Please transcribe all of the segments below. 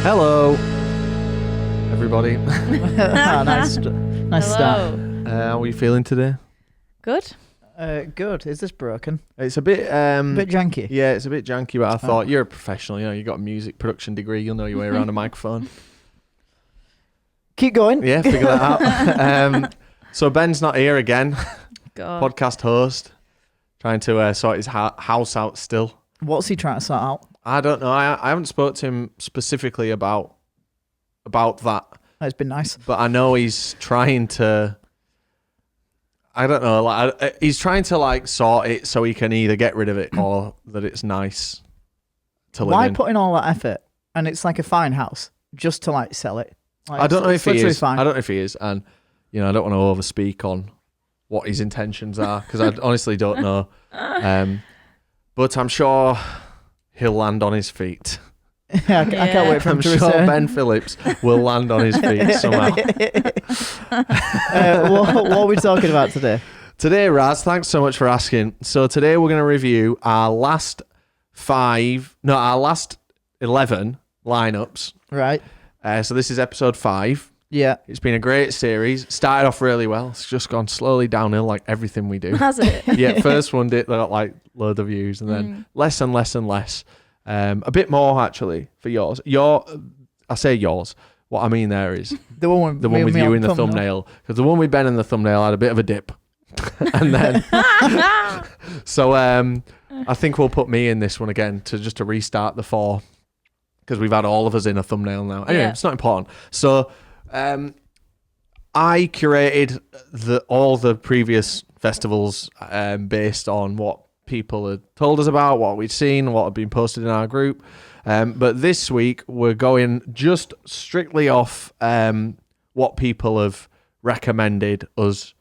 Hello, everybody. Nice start. How are you feeling today? Good. Good. Is this broken? It's a bit bit janky. Yeah, it's a bit janky, but I thought you're a professional. You know, you got a music production degree. You'll know your way around a microphone. Keep going. Yeah, figure that out. So Ben's not here again. God. Podcast host, trying to sort his house out still. What's he trying to sort out? I don't know. I haven't spoke to him specifically about that. It's been nice. But I know he's trying to. I don't know. Like he's trying to like sort it so he can either get rid of it or that it's nice to live in. Why put in all that effort? And it's like a fine house just to like sell it. Like, I don't know if he is. Fine. I don't know if he is, and you know, I don't want to overspeak on what his intentions are because I honestly don't know. But I'm sure he'll land on his feet. I can't wait for him I'm to sure return. Ben Phillips will land on his feet somehow. What are we talking about today? Today, Raz, thanks so much for asking. So today we're going to review our last 11 lineups. Right. So this is episode 5. Yeah. It's been a great series. Started off really well. It's just gone slowly downhill like everything we do. Has it? Yeah, first one got like loads of views and then less and less and less. A bit more actually for yours. I say yours. What I mean there is the one with you in the thumbnail. Because the one with Ben in the thumbnail had a bit of a dip. And then so I think we'll put me in this one again to restart the 4. Because we've had all of us in a thumbnail now. Anyway, It's not important. So I curated all the previous festivals based on what people had told us about, what we'd seen, what had been posted in our group. But this week, we're going just strictly off what people have recommended us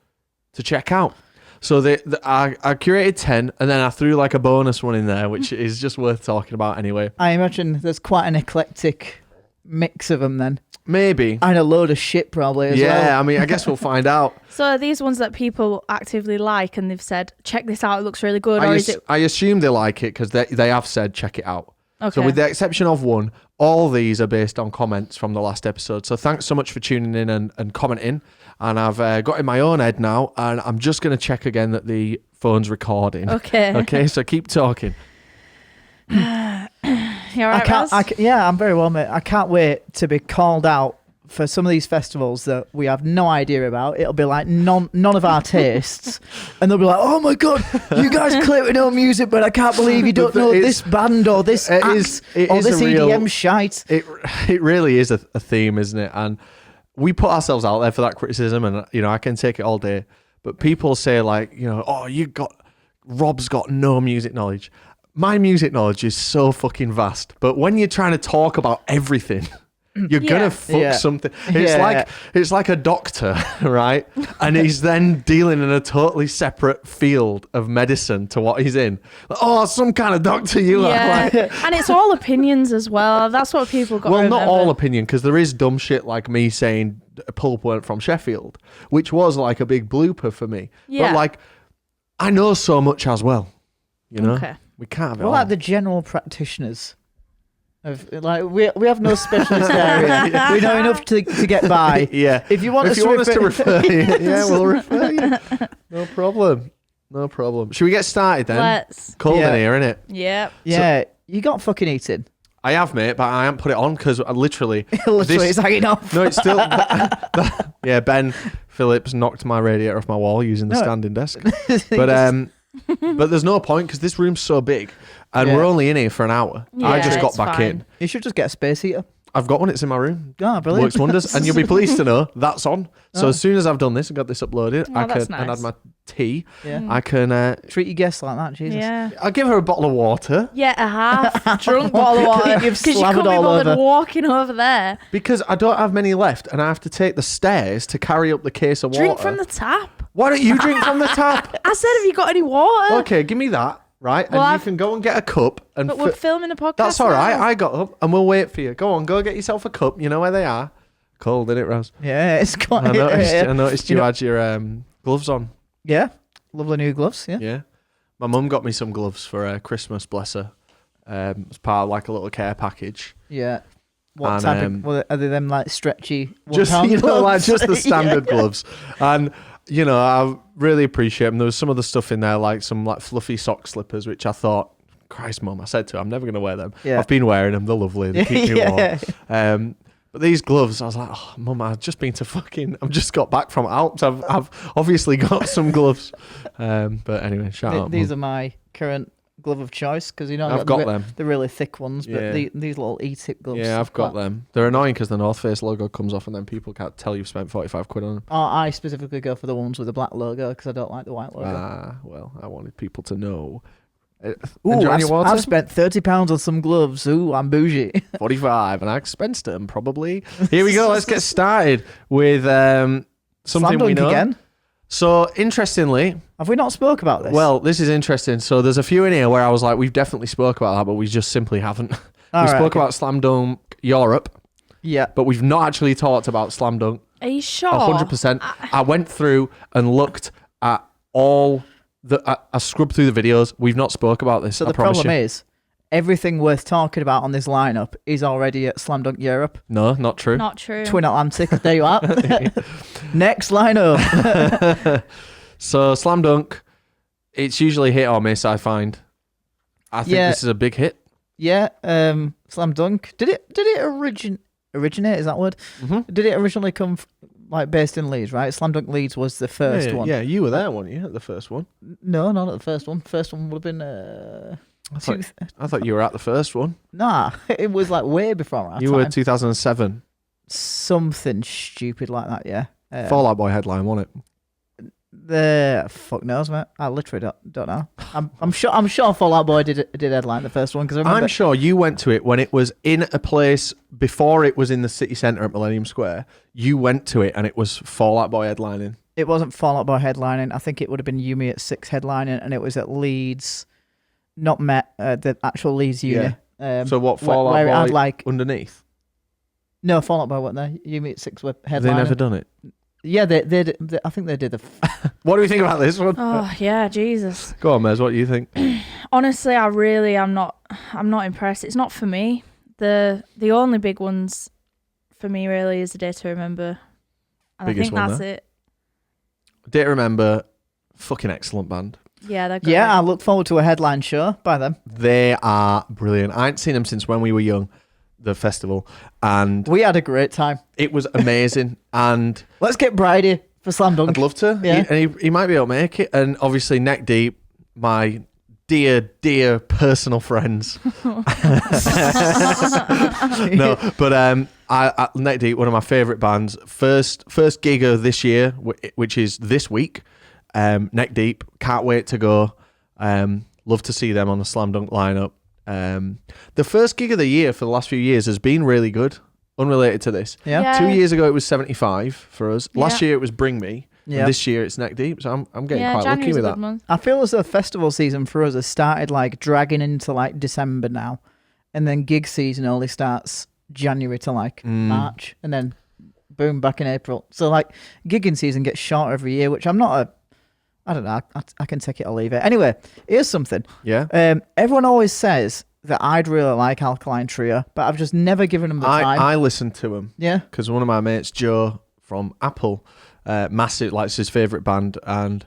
to check out. So I curated 10, and then I threw like a bonus one in there, which is just worth talking about anyway. I imagine there's quite an eclectic mix of them then. Maybe. And a load of shit probably as well. Yeah, I mean, I guess we'll find out. So are these ones that people actively like and they've said, check this out, it looks really good? Or is it... I assume they like it because they have said check it out. Okay. So with the exception of one, all these are based on comments from the last episode. So thanks so much for tuning in and commenting. And I've got in my own head now, and I'm just going to check again that the phone's recording. Okay. Okay, so keep talking. You all right, Raz? Yeah, I'm very well, mate. I can't wait to be called out for some of these festivals that we have no idea about. It'll be like none of our tastes, and they'll be like, "Oh my god, you guys clearly know music, but I can't believe you don't know this band or this act or this EDM shite." It really is a theme, isn't it? And we put ourselves out there for that criticism, and you know I can take it all day. But people say like, you know, oh, Rob's got no music knowledge. My music knowledge is so fucking vast, but when you're trying to talk about everything. You're gonna fuck something. It's like a doctor, right? And he's then dealing in a totally separate field of medicine to what he's in. Oh, some kind of doctor you are. Like. And it's all opinions as well. That's what people got. Well, not all opinion, because there is dumb shit like me saying Pulp weren't from Sheffield, which was like a big blooper for me. Yeah. But like, I know so much as well. You know, Okay. we can't have it What all. about the general practitioners? Like we have no specialist area. We know enough to get by. Yeah. If you want us to refer you, yeah, we'll refer you. No problem. Should we get started then? Let's. Cold in here, innit? Yep. Yeah. You got fucking eating. I have, mate, but I haven't put it on because I literally... It's hanging off. No, it's still... yeah, Ben Phillips knocked my radiator off my wall using the standing desk. But there's no point because this room's so big and we're only in here for an hour. Yeah, I just got it's back fine. in. You should just get a space heater. I've got one. It's in my room. Oh, brilliant. Works wonders. And you'll be pleased to know that's on. So as soon as I've done this and got this uploaded, I that's can nice. and had my tea. Yeah. I can... Treat your guests like that, Jesus. Yeah. I'll give her a bottle of water. Yeah, a half drunk bottle of water. You've Because you slathered couldn't be all bothered over. walking over there. Because I don't have many left and I have to take the stairs to carry up the case of water. Drink from the tap. Why don't you drink from the tap? I said, have you got any water? Okay, give me that, right? Well, and you can go and get a cup. And But we're filming a podcast. that's all right. now. I got up and we'll wait for you. Go on, go get yourself a cup. You know where they are. Cold, isn't it, Raz? Yeah, it's quite... I noticed you had your gloves on. Yeah. Lovely new gloves, yeah. Yeah. My mum got me some gloves for Christmas, bless her. As part of like a little care package. Yeah. What And, type of? Are they them like stretchy? just one-pound like gloves? just the standard Yeah. gloves. And I really appreciate them. There was some other stuff in there, like some like fluffy sock slippers, which I thought, Christ, Mum, I said to her, I'm never going to wear them. Yeah. I've been wearing them. They're lovely. They keep me Yeah. warm. But these gloves, I was like, oh, Mum, I've just got back from Alps. I've obviously got some gloves. But anyway, shout out. These Mum. are my current glove of choice because I've got them. the really thick ones, but Yeah. these little e-tip gloves. Yeah, I've got them. They're annoying because the North Face logo comes off and then people can't tell you've spent 45 quid on them. Oh, I specifically go for the ones with the black logo because I don't like the white logo. Well, I wanted people to know. Ooh, Enjoying your water? I've spent £30 on some gloves. Ooh, I'm bougie. 45, and I expensed them probably. Here we go. Let's get started with something Slam we dunk know. again. So, interestingly, Have we not spoke about this? well, this is interesting. So, there's a few in here where I was like, we've definitely spoke about that, but we just simply haven't. All We right, spoke okay. about Slam Dunk Europe, Yeah. but we've not actually talked about Slam Dunk Are you sure? 100%. I went through and looked at all I scrubbed through the videos. We've not spoke about this. So I the promise problem you. is, everything worth talking about on this lineup is already at Slam Dunk Europe. No, not true. Not true. Twin Atlantic. There you are. Next lineup. So Slam Dunk, it's usually hit or miss. I find. I think Yeah. this is a big hit. Yeah. Slam Dunk. Did it originate? Is that word? Mm-hmm. Did it originally come based in Leeds? Right. Slam Dunk Leeds was the first one. Yeah, you were there, weren't you, at the first one? No, not at the first one. First one would have been. I thought you were at the first one. Nah, it was like way before our You time. were 2007. Something stupid like that. Yeah. Fall Out Boy headline, wasn't it? The fuck knows, mate. I literally don't know. I'm sure Fall Out Boy did headline the first one because I remember. I'm sure you went to it when it was in a place before it was in the city centre at Millennium Square. You went to it and it was Fall Out Boy headlining. It wasn't Fall Out Boy headlining. I think it would have been Yumi at 6 headlining, and it was at Leeds, not Met, the actual Leeds uni. So what, Fall where it Out had Boy like underneath? no Fall Out Boy wasn't there. Yumi at 6 were headlining. Have they never done it? Yeah, they did. I think they did the. What do we think about this one? Oh yeah, Jesus. Go on, Mez. What do you think? Honestly, I'm not impressed. It's not for me. The only big ones for me really is A Day to Remember. And Biggest I think one that's there. it. Day to Remember, fucking excellent band. Yeah, they're great. Yeah, I look forward to a headline show by them. They are brilliant. I ain't seen them since when we were young, the festival, and We had a great time. it was amazing. And Let's get Bridie for Slam Dunk. I'd love to. Yeah. He might be able to make it. And obviously, Neck Deep, my dear personal friends. No, but I Neck Deep, one of my favourite bands. First gig of this year, which is this week. Neck Deep, can't wait to go. Love to see them on the Slam Dunk lineup. The first gig of the year for the last few years has been really good. Unrelated to this. Yeah. Yeah. 2 years ago it was 75 for us. Last Yeah. year it was Bring Me. Yeah. And this year it's Neck Deep. So I'm getting Yeah, quite lucky January's with a that. good month. I feel as though festival season for us has started like dragging into like December now, and then gig season only starts January to like March, and then boom back in April. So like gigging season gets shorter every year, which I'm not I don't know. I can take it or leave it. Anyway, here's something. Yeah. Everyone always says that I'd really like Alkaline Trio, but I've just never given them the time. I listened to them Yeah. because one of my mates, Joe from Apple, massive, like it's his favourite band, and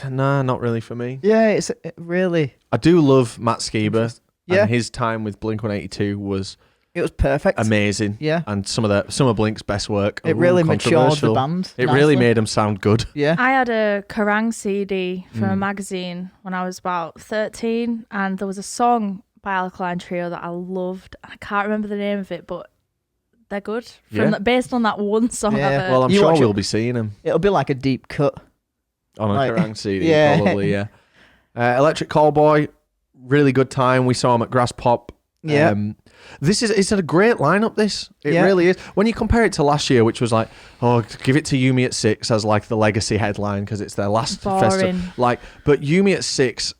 nah, not really for me. Yeah, it really. I do love Matt Skiba. Yeah. And his time with Blink-182 was It was perfect. amazing. Yeah. And some of Blink's best work. It really matured the controversial. band. It really nicely. made them sound good. Yeah. I had a Kerrang CD from a magazine when I was about 13, and there was a song by Alkaline Trio that I loved. I can't remember the name of it, but they're good. Yeah. Based on that one song Yeah. I've heard. Well, I'm You sure watch we'll it. be seeing them It'll be like a deep cut. on a Like- Kerrang CD, Yeah. probably, yeah. Electric Callboy, really good time. We saw him at Grass Pop. Yeah. It's a great lineup, this. It Yeah. really is. When you compare it to last year, which was like, oh, give it to Yumi at 6 as like the legacy headline because it's their last festival. Boring. But Yumi at 6,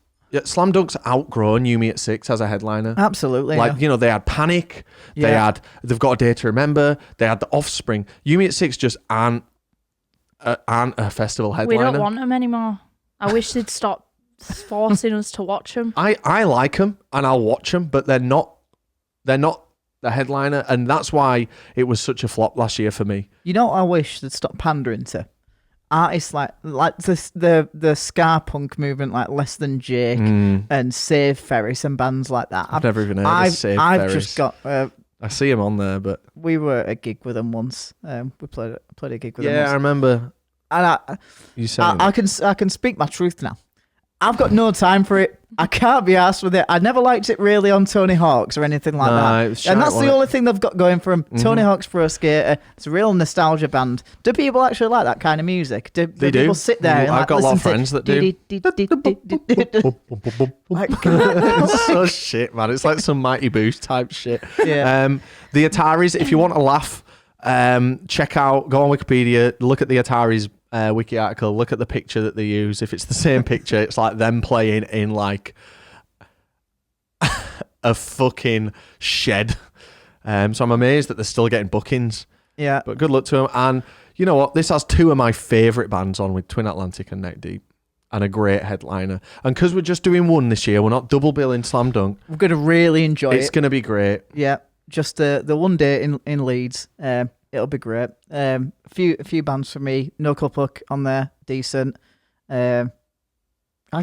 Slam Dunk's outgrown Yumi at 6 as a headliner. Absolutely. Like, yeah. they had Panic, Yeah. they've got A Day to Remember, they had The Offspring. Yumi at 6 just aren't a festival We headliner. don't want them anymore. I wish they'd stop forcing us to watch them. I like them and I'll watch them, but they're not the headliner, and that's why it was such a flop last year for me. You know what I wish they'd stop pandering to? Artists like this, the ska punk movement, like Less Than Jake and Save Ferris and bands like that. I've never even heard of Save I've Ferris. just got. I see him on there, but We were at a gig with them once. We played a gig with them. yeah, Once. I remember And you saying I can speak my truth now. I've got no time for it. I can't be arsed with it. I never liked it really on Tony Hawk's or anything like Nah, it that. was shite, And that's the wasn't it? only thing they've got going for them. Tony Hawk's Pro Skater. It's a real nostalgia band. Do people actually like that kind of music? Do They people do. sit there and I've like, got a lot of listen friends to that do. Like, It's so shit, man. It's like some Mighty Boost type shit. Yeah. The Ataris, if you want to laugh, check out, go on Wikipedia, look at the Ataris wiki article, look at the picture that they use. If it's the same picture, it's like them playing in like a fucking shed. So I'm amazed that they're still getting bookings. yeah. But good luck to them. And you know what? This has two of my favourite bands on with Twin Atlantic and Neck Deep. And a great headliner. And because we're just doing one this year, we're not double billing Slam Dunk. We're going to really enjoy It's it. going to be great. Yeah. Just the one day in Leeds. It'll be great. A few bands for me. No Puck on there. Decent. I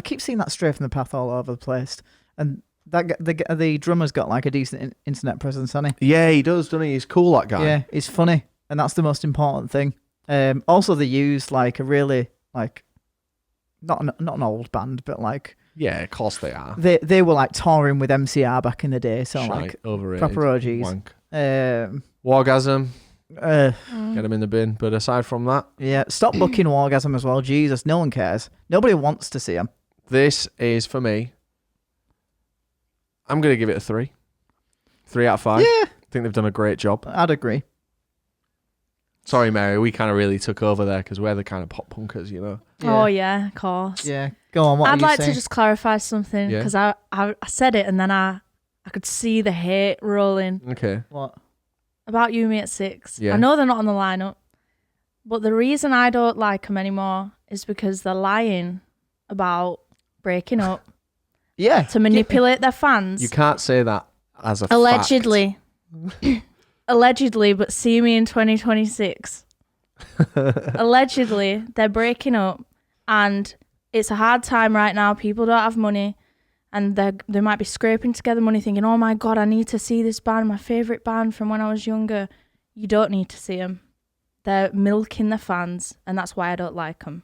keep seeing that Stray from the Path all over the place. And the drummer's got like a decent internet presence, hasn't he? Yeah, he does, doesn't he? He's cool, that guy. Yeah, he's funny. And that's the most important thing. Also, they use like a really like not an old band, but like Yeah, of course they are. they were like touring with MCR back in the day, so Shite, like overrated. proper OGs. Wank. Uh, Wargasm, get him in the bin. But aside from that, yeah, stop booking Wargasm as well. Jesus, no one cares. Nobody wants to see him. this is for me. I'm going to give it a 3. 3 out of 5. Yeah, I think they've done a great job. I'd agree. Sorry, Mary, we kind of really took over there because we're the kind of pop punkers, you know. Oh yeah, of course. Yeah, go on. What I'd are you like saying? to just clarify something Yeah. because I said it and then I could see the hate rolling Okay. What? about You Me at 6. Yeah. I know they're not on the lineup, but the reason I don't like them anymore is because they're lying about breaking up Yeah, to manipulate their fans. You can't say that as a Allegedly. Allegedly, but see me in 2026. Allegedly, they're breaking up and it's a hard time right now. People don't have money and they might be scraping together money thinking, oh my God, I need to see this band, my favourite band from when I was younger. You don't need to see them. They're milking the fans and that's why I don't like them.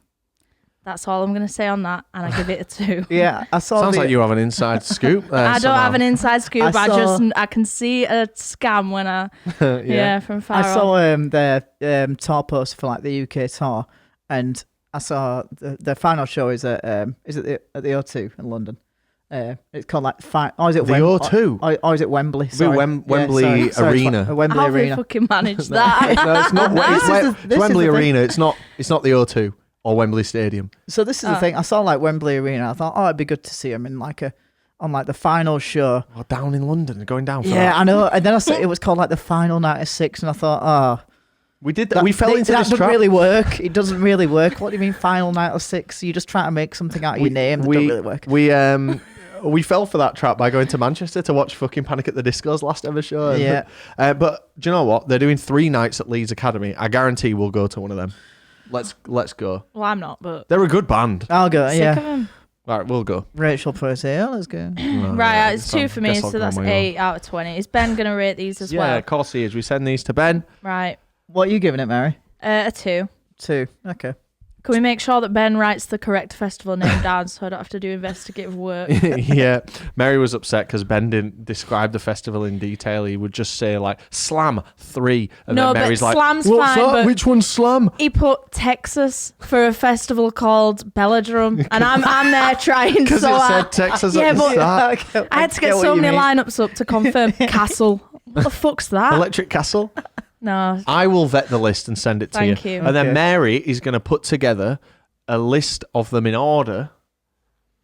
That's all I'm going to say on that, and I give it a 2. yeah. I saw. Sounds like you have an inside scoop there. I don't have an inside scoop. I I can see a scam when I from far I off. saw their tour poster for like the UK tour, and I saw the final show is at at the O2 in London. It's called like is it The O2? Or is it Wembley? Sorry. Wembley Arena. Wembley How they Arena. fucking managed that? No, it's not. It's This is Wembley the thing. Arena. It's not the O2 or Wembley Stadium. So this is the thing. I saw like Wembley Arena. I thought, oh, it'd be good to see him in like on the final show. Oh, down in London, going down for Yeah, that. I know. And then I saw it was called like the final night of 6, and I thought, oh, We did that. We fell into that this doesn't trap. really work. It doesn't really work. What do you mean final night of 6? You just try to make something out of your name that don't really work. We fell for that trap by going to Manchester to watch fucking Panic at the Disco's last ever show. Yeah. But do you know what? They're doing 3 nights at Leeds Academy. I guarantee we'll go to one of them. Let's go. Well, I'm not, but They're a good band. I'll go. sick Yeah. of them. All right, we'll go. Rachel first. Yeah, let's go. Right, it's 2 for me, Guess I'll so go on that's my own. 8 out of 20. Is Ben going to rate these as Yeah, well? of course he is. We send these to Ben. Right. What are you giving it, Mary? A 2. 2. Okay. Can we make sure that Ben writes the correct festival name down so I don't have to do investigative work? Yeah, Mary was upset because Ben didn't describe the festival in detail. He would just say like Slam 3, and No, then but Mary's like, Slam's "What's fine, that? but- Which one's Slam?" He put Texas for a festival called Belladrum, and I'm there trying Because so it hard. said Texas Yeah, at the but- start. I had to get so many lineups up to confirm Castle. What the fuck's that? Electric Castle. No. I will vet the list and send it to Thank you. you. And then Okay. Mary is going to put together a list of them in order,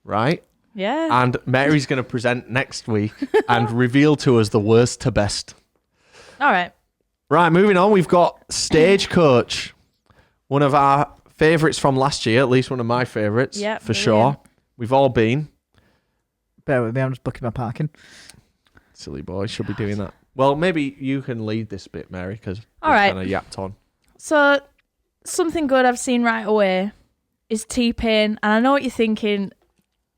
right? Yeah. And Mary's going to present next week and reveal to us the worst to best. All right. Right, moving on. We've got Stagecoach, one of our favourites from last year, at least one of my favourites, Yeah, for brilliant. sure. We've all been. Bear with me. I'm just booking my parking. Silly boy, should be doing that. Well, maybe you can lead this bit, Mary, because All right. kind of yapped on. So, something good I've seen right away is T-Pain. And I know what you're thinking.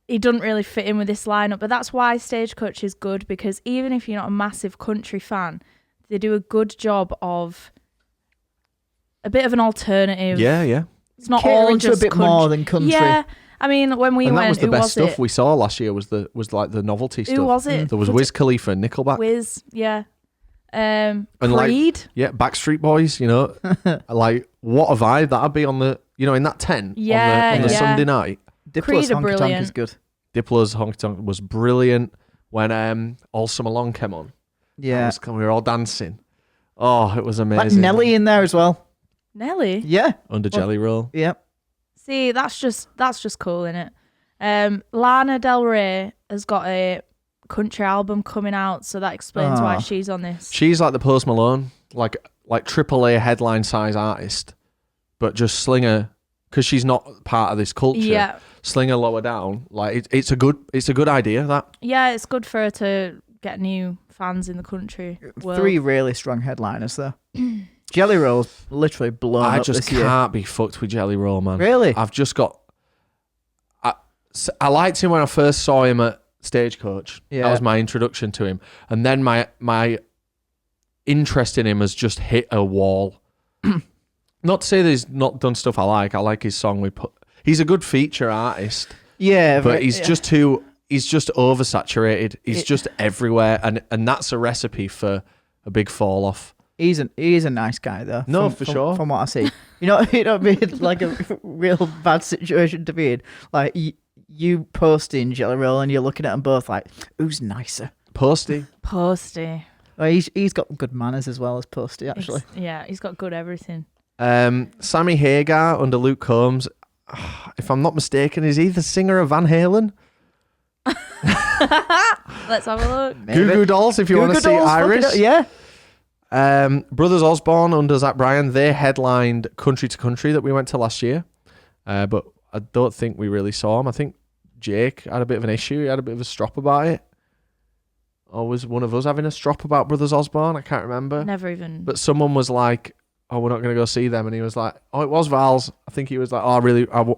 He doesn't really fit in with this lineup, but that's why Stagecoach is good, because even if you're not a massive country fan, they do a good job of a bit of an alternative. Yeah. It's not Catering all to just a bit more than country. Yeah. I mean, when we And went, that was the who best was stuff it? we saw last year. Was like the novelty stuff. Who was it? There was Wiz Khalifa and Nickelback. Wiz, yeah. And Creed. Yeah, Backstreet Boys. You know, like what a vibe that'd be on the in that tent Yeah, on the yeah. Sunday night. Diplo's Creed are Honky Tonk is brilliant. good. Diplo's Honky Tonk was brilliant when All Summer Long came on. Yeah. We were all dancing. Oh, it was Like amazing. Nelly in there as well. Nelly. Yeah. Under Jelly Roll. Yeah. See, that's just cool, innit? Lana Del Rey has got a country album coming out, so that explains why Ah. she's on this. She's like the Post Malone, like AAA headline size artist, but just sling her because she's not part of this culture. Yeah, Sling her lower down. Like it's a good idea. That yeah, it's good for her to get new fans in the country world. 3 really strong headliners though. Jelly Roll's literally blown I up just this year. can't be fucked with Jelly Roll, man. Really? I've just got. I liked him when I first saw him at Stagecoach. Yeah. That was my introduction to him, and then my interest in him has just hit a wall. Not to say that he's not done stuff I like. I like his song we put. He's a good feature artist, Yeah, but he's yeah. just too. He's just oversaturated. He's just everywhere, and that's a recipe for a big fall off. He's a nice guy though. No, from, for from- sure. From what I see, you know what I mean, like a real bad situation to be in. Like you posting Jelly Roll and you're looking at them both like, who's nicer? Posty. Posty. Well, he's got good manners as well as Posty actually. He's got good everything. Sammy Hagar under Luke Combs. If I'm not mistaken, is he the singer of Van Halen? Let's have a look. Maybe. Goo Goo Dolls, if you want to see Dolls, Iris. fucking- yeah. Brothers Osborne under Zach Bryan, they headlined Country to Country that we went to last year. But I don't think we really saw him. I think Jake had a bit of an issue. He had a bit of a strop about it. Or was one of us having a strop about Brothers Osborne? I can't remember. Never even. But someone was like, oh, we're not going to go see them. And he was like, oh, it was Val's. I think he was like, I've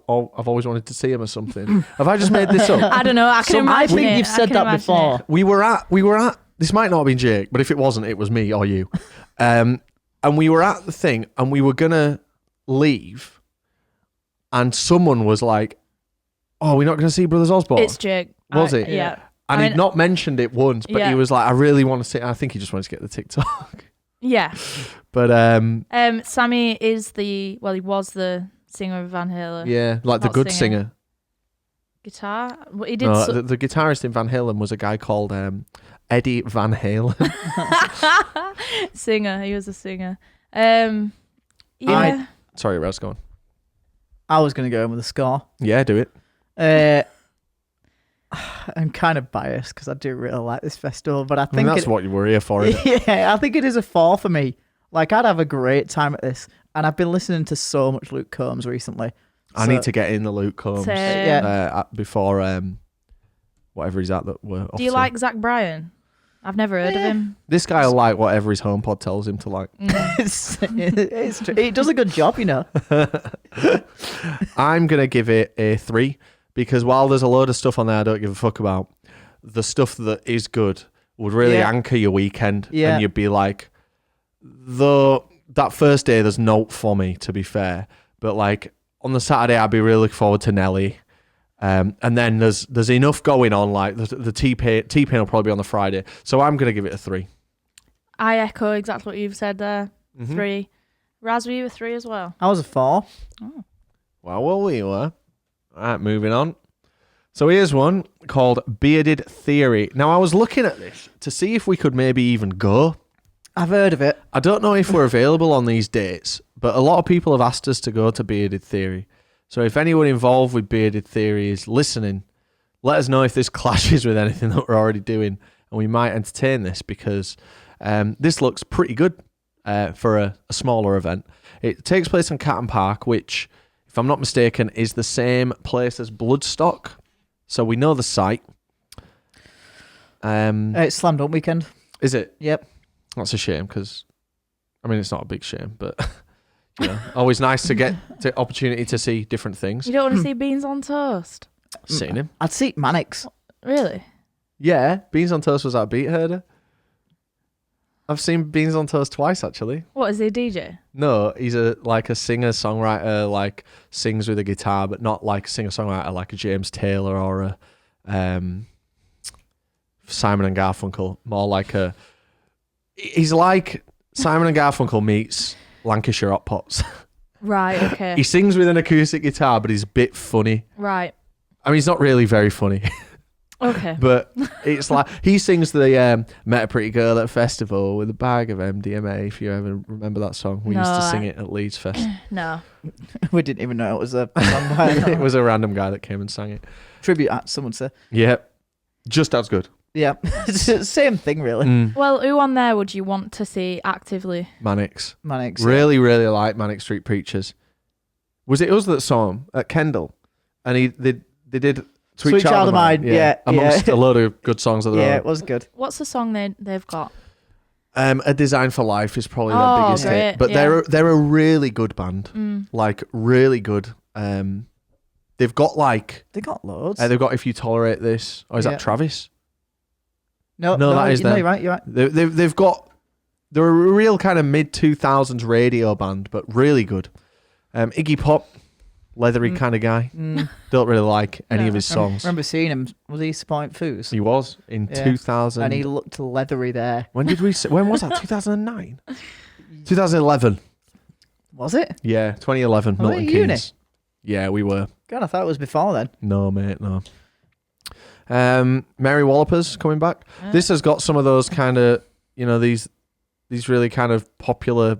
always wanted to see him or something. Have I just made this up? I don't know. I can I imagine think it. you've I said can that imagine before. it. We were at, this might not have been Jake, but if it wasn't, it was me or you. And we were at the thing and we were going to leave. And someone was like, oh, we're not going to see Brothers Osborne. It's Jake. Was it? Yeah. And I he'd mean- not mentioned it once, but Yeah. he was like, I really want to see it. I think he just wanted to get the TikTok. Yeah. But Sammy is he was the singer of Van Halen. yeah, like the Not good singer. singer. Guitar. Well, he did. No, the guitarist in Van Halen was a guy called Eddie Van Halen. singer. He was a singer. Yeah. Sorry, Raz, go on. I was going to go in with a score. Yeah, do it. I'm kind of biased because I do really like this festival, but I I mean, think that's what you were here for, isn't it? yeah, I think it is a 4 for me. Like I'd have a great time at this, and I've been listening to so much Luke Combs recently. I need to get in the Luke Combs Yeah. before whatever he's at that we're off Do you to. like Zach Bryan? I've never heard of him. This guy will like whatever his HomePod tells him to like. it's true. He does a good job, you know. I'm going to give it a 3 because while there's a load of stuff on there I don't give a fuck about, the stuff that is good would really Yeah. anchor your weekend. Yeah. And you'd be like, though that first day there's no for me, to be fair. But like on the Saturday, I'd be really looking forward to Nelly. And then there's enough going on. Like the T-Pain will probably be on the Friday. So I'm going to give it a 3. I echo exactly what you've said there. Mhm. 3. Raz, were you a 3 as well? I was a 4. Well, we were. All right, moving on. So here's one called Bearded Theory. Now, I was looking at this to see if we could maybe even go. I've heard of it. I don't know if we're available on these dates, but a lot of people have asked us to go to Bearded Theory. So if anyone involved with Bearded Theory is listening, let us know if this clashes with anything that we're already doing, and we might entertain this because this looks pretty good for a smaller event. It takes place in Catton Park, which, if I'm not mistaken, is the same place as Bloodstock. So we know the site. It's Slam Dunk weekend. Is it? Yep. That's a shame because, I mean, it's not a big shame, but always nice to get the opportunity to see different things. You don't want to see Beans on Toast? Seen him. I'd see Mannix. Really? Yeah, Beans on Toast was that beat herder. I've seen Beans on Toast twice actually. What, is he a DJ? No, he's a singer songwriter, like sings with a guitar, but not like a singer songwriter like a James Taylor or a Simon and Garfunkel. More like he's like Simon and Garfunkel meets Lancashire Hot Pots. Right, okay. He sings with an acoustic guitar, but he's a bit funny. Right. I mean, he's not really very funny. Okay. But it's like he sings the Met a Pretty Girl at a festival with a bag of MDMA, if you ever remember that song. We used to sing it at Leeds Fest. No. We didn't even know it was a song by It was a random guy that came and sang it. tribute act, someone said. Yeah. Just as good. Yeah. Same thing, really. Well, who on there would you want to see actively? Mannix. Mannix. Really, really like Manic Street Preachers. Was it us that saw him at Kendall? And they did Sweet Child of Mine. Yeah. Amongst a load of good songs of their Yeah, own. it was good. What's the song they've got? A Design for Life is probably their biggest great, hit. But yeah. they're a really good band. Like, really good. They've got They got loads. they've got If You Tolerate This. Or is Yeah. that Travis? no, that is no, them. you're right. You're right. They've got... They're a real kind of mid-2000s radio band, but really good. Iggy Pop, leathery kind of guy. Don't really like any of his songs. I remember seeing him. Was he supporting Foos? He was in 2000. And he looked leathery there. When was that? 2009? 2011. Was it? Yeah, 2011. Were we Milton at uni? Keynes. Yeah, we were. God, I thought it was before then. No, mate, no. Mary Wallopers coming back. This has got some of those kind of, these really kind of popular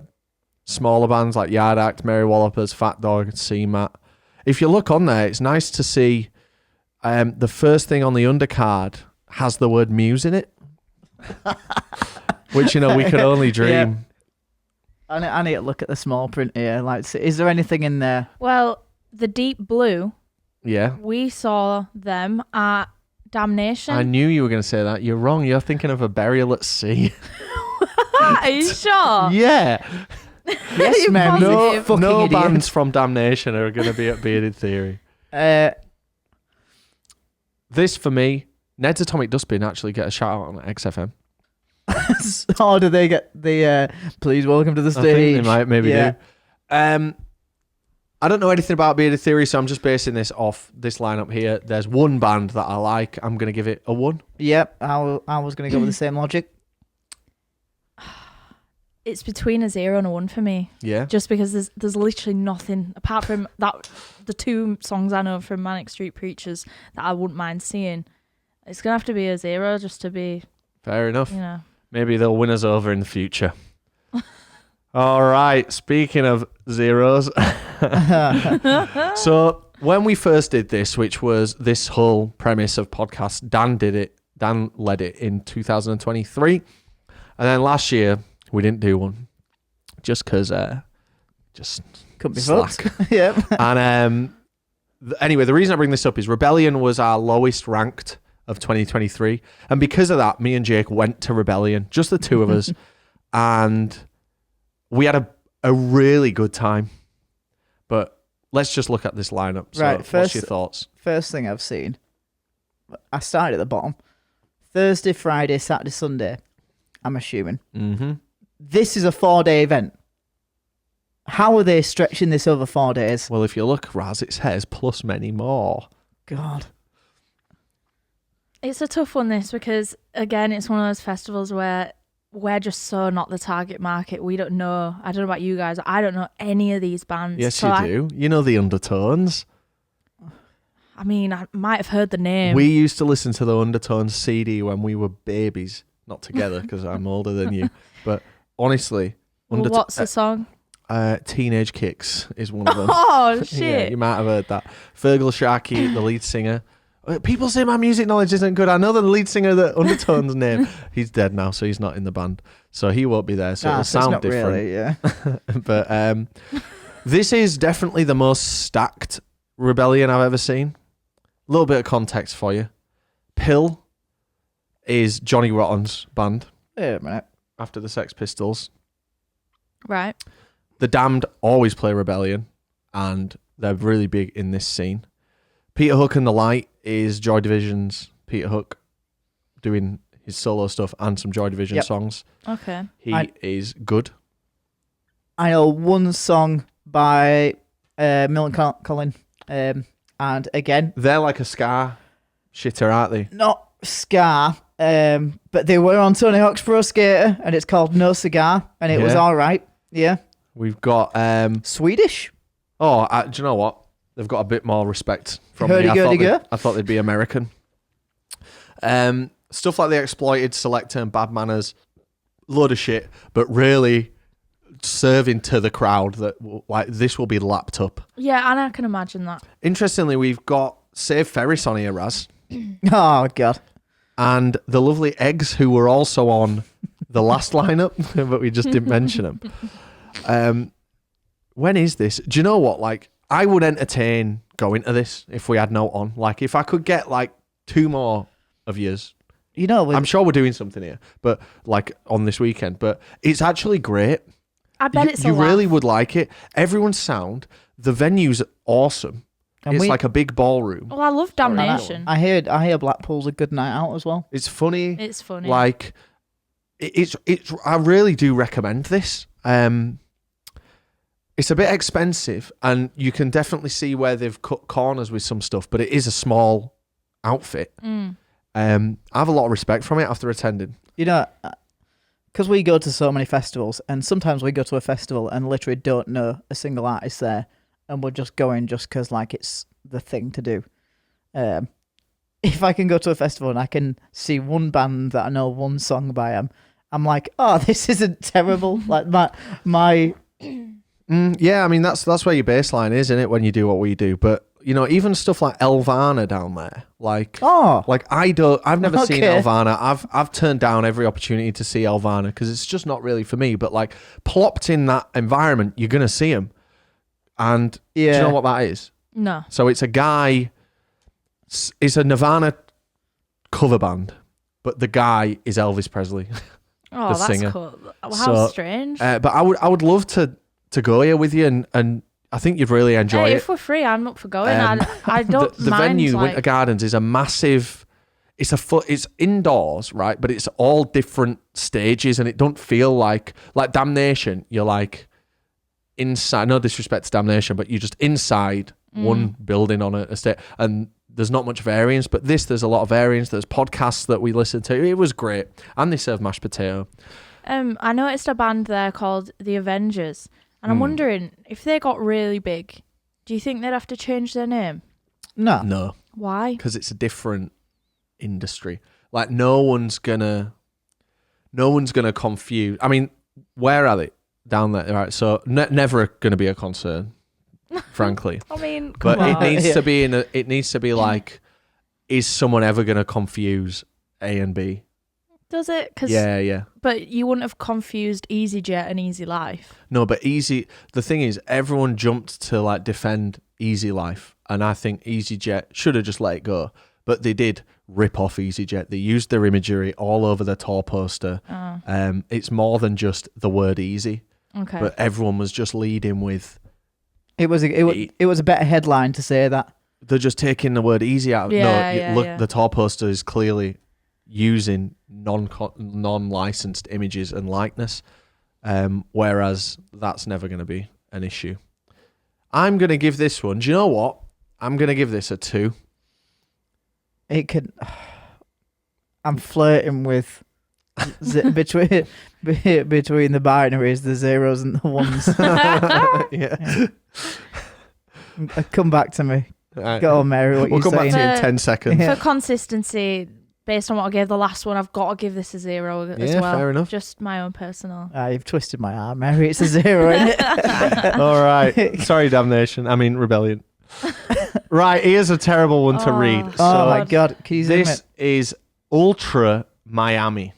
smaller bands like Yard Act, Mary Wallopers, Fat Dog, CMAT. If you look on there, it's nice to see the first thing on the undercard has the word Muse in it. Which, we can only dream. Yeah. I need to look at the small print here. Like, is there anything in there? Well, the Deep Blue, Yeah. we saw them at Damnation. I knew you were going to say that. You're wrong. You're thinking of A Burial at Sea. Are you sure? Yeah. Yes, You ma'am. positive? Fucking No idiot. bands from Damnation are going to be at Bearded Theory. This, for me, Ned's Atomic Dustbin actually get a shout out on XFM. How do they get the please welcome to the I stage? think they might maybe Yeah. do. I don't know anything about Bearded Theory, so I'm just basing this off this lineup here. There's one band that I like. I'm going to give it a 1. Yep, I was going to go with the same logic. It's between a 0 and a 1 for me. Yeah. Just because there's literally nothing apart from the 2 songs I know from Manic Street Preachers that I wouldn't mind seeing. It's gonna have to be a 0 just to be, Fair enough. Maybe they'll win us over in the future. All right. Speaking of zeros. So when we first did this, which was this whole premise of podcast, Dan led it in 2023. And then last year, we didn't do one. Just because, just Couldn't be slack. fucked. Yep. And anyway, the reason I bring this up is Rebellion was our lowest ranked of 2023. And because of that, me and Jake went to Rebellion, just the two of us. And we had a really good time. But let's just look at this lineup. So Right, what's your thoughts? First thing I've seen, I started at the bottom. Thursday, Friday, Saturday, Sunday, I'm assuming. Mm-hmm. This is a 4-day event. How are they stretching this over 4 days? Well, if you look, Raz, it says plus many more. God. It's a tough one, this, because again, it's one of those festivals where we're just so not the target market. We don't know. I don't know about you guys. I don't know any of these bands. Yes, So you do. You know the Undertones. I mean, I might have heard the name. We used to listen to the Undertones CD when we were babies. Not together, because I'm older than you. But honestly, Well, what's the song? Teenage Kicks is one of them. Oh, Yeah, shit. you might have heard that. Fergal Sharkey, the lead singer. People say my music knowledge isn't good. I know the lead singer, the Undertones name. He's dead now, so he's not in the band. So he won't be there. So it'll so it's sound not different. really, yeah. But this is definitely the most stacked Rebellion I've ever seen. A little bit of context for you. Pill is Johnny Rotten's band. Wait a minute. after the Sex Pistols. Right. The Damned always play Rebellion, and they're really big in this scene. Peter Hook and the Light is Joy Division's Peter Hook doing his solo stuff and some Joy Division songs. Okay. He is good. I know one song by Milton Collin, and again, They're like a ska shitter, aren't they? not ska, but they were on Tony Hawk's Pro Skater, and it's called No Cigar, and it was Yeah. all right. Yeah, We've got... Swedish. do you know what? They've got a bit more respect from me. Hurdy-gurdy-go. I thought they'd be American. Stuff like The Exploited, Selector, and Bad Manners. Load of shit, but really serving to the crowd that like this will be lapped up. Yeah, and I can imagine that. Interestingly, we've got Save Ferris on here, Raz, Oh God. and the lovely Eggs, who were also on the last lineup, but we just didn't mention them. When is this? Do you know what? Like, I would entertain going to this if we had no on. Like, if I could get like 2 more of yours. You know, I'm sure we're doing something here, but like on this weekend. But it's actually great. I bet it's a You laugh. really would like it. Everyone's sound. The venue's awesome. And It's like a big ballroom. Well, I love Damnation. I hear Blackpool's a good night out as well. It's funny. It's funny. Like, it's. I really do recommend this. It's a bit expensive, and you can definitely see where they've cut corners with some stuff. But it is a small outfit. I have a lot of respect from it after attending. You know, because we go to so many festivals, and sometimes we go to a festival and literally don't know a single artist there, and we're just going just because like it's the thing to do. If I can go to a festival and I can see one band that I know one song by them, I'm like, oh, this isn't terrible. Like my Yeah, I mean that's where your baseline is, isn't it? When you do what we do, but you know, even stuff like Elvana down there, like I've never seen Okay. Elvana. I've turned down every opportunity to see Elvana because it's just not really for me. But like plopped in that environment, you're gonna see him, and do you know what that is? no. So it's a guy. It's a Nirvana cover band, but the guy is Elvis Presley. Oh, the that's singer. cool. How So, strange. But I would love to go here with you, and I think you'd really enjoy Hey, it. if we're free, I'm up for going. I the don't the mind. venue, like, Winter Gardens, is a massive. It's indoors, right? But it's all different stages, and it don't feel like Damnation. You're like inside. No disrespect to Damnation, but you're just inside one building on a estate, and there's not much variance. But there's a lot of variance. There's podcasts that we listen to. It was great, and they serve mashed potato. I noticed a band there called The Avengers, and I'm wondering if they got really big, do you think they'd have to change their name? No, Why? because it's a different industry. Like no one's gonna confuse. I mean, where are they down there? Right, so never gonna be a concern, frankly. I mean, But come it on. needs to be it needs to be like, is someone ever gonna confuse A and B? Does it? Yeah. But you wouldn't have confused EasyJet and Easy Life. No, but Easy. The thing is, everyone jumped to like defend Easy Life, and I think EasyJet should have just let it go. But they did rip off EasyJet. They used their imagery all over the tour poster. Oh, It's more than just the word easy, okay. but everyone was just leading with. it was a better headline to say that. They're just taking the word easy out. Look, yeah. the tour poster is clearly using non-licensed images and likeness, whereas that's never going to be an issue. I'm going to give this one. Do you know what? I'm going to give this a 2. It could. I'm flirting with between the binaries, the zeros and the ones. Yeah. Come back to me. Right. Go on, Mary. What We'll you come saying? back to you in 10 seconds. For consistency, based on what I gave the last one, I've got to give this a 0 as Yeah, well. fair enough. Just my own personal. You've twisted my arm, Mary. It's a 0, isn't it? All right. Sorry, Damnation. I mean, Rebellion. Right, here's a terrible one to read. Oh, So Oh my God! Can you zoom this is Ultra Miami.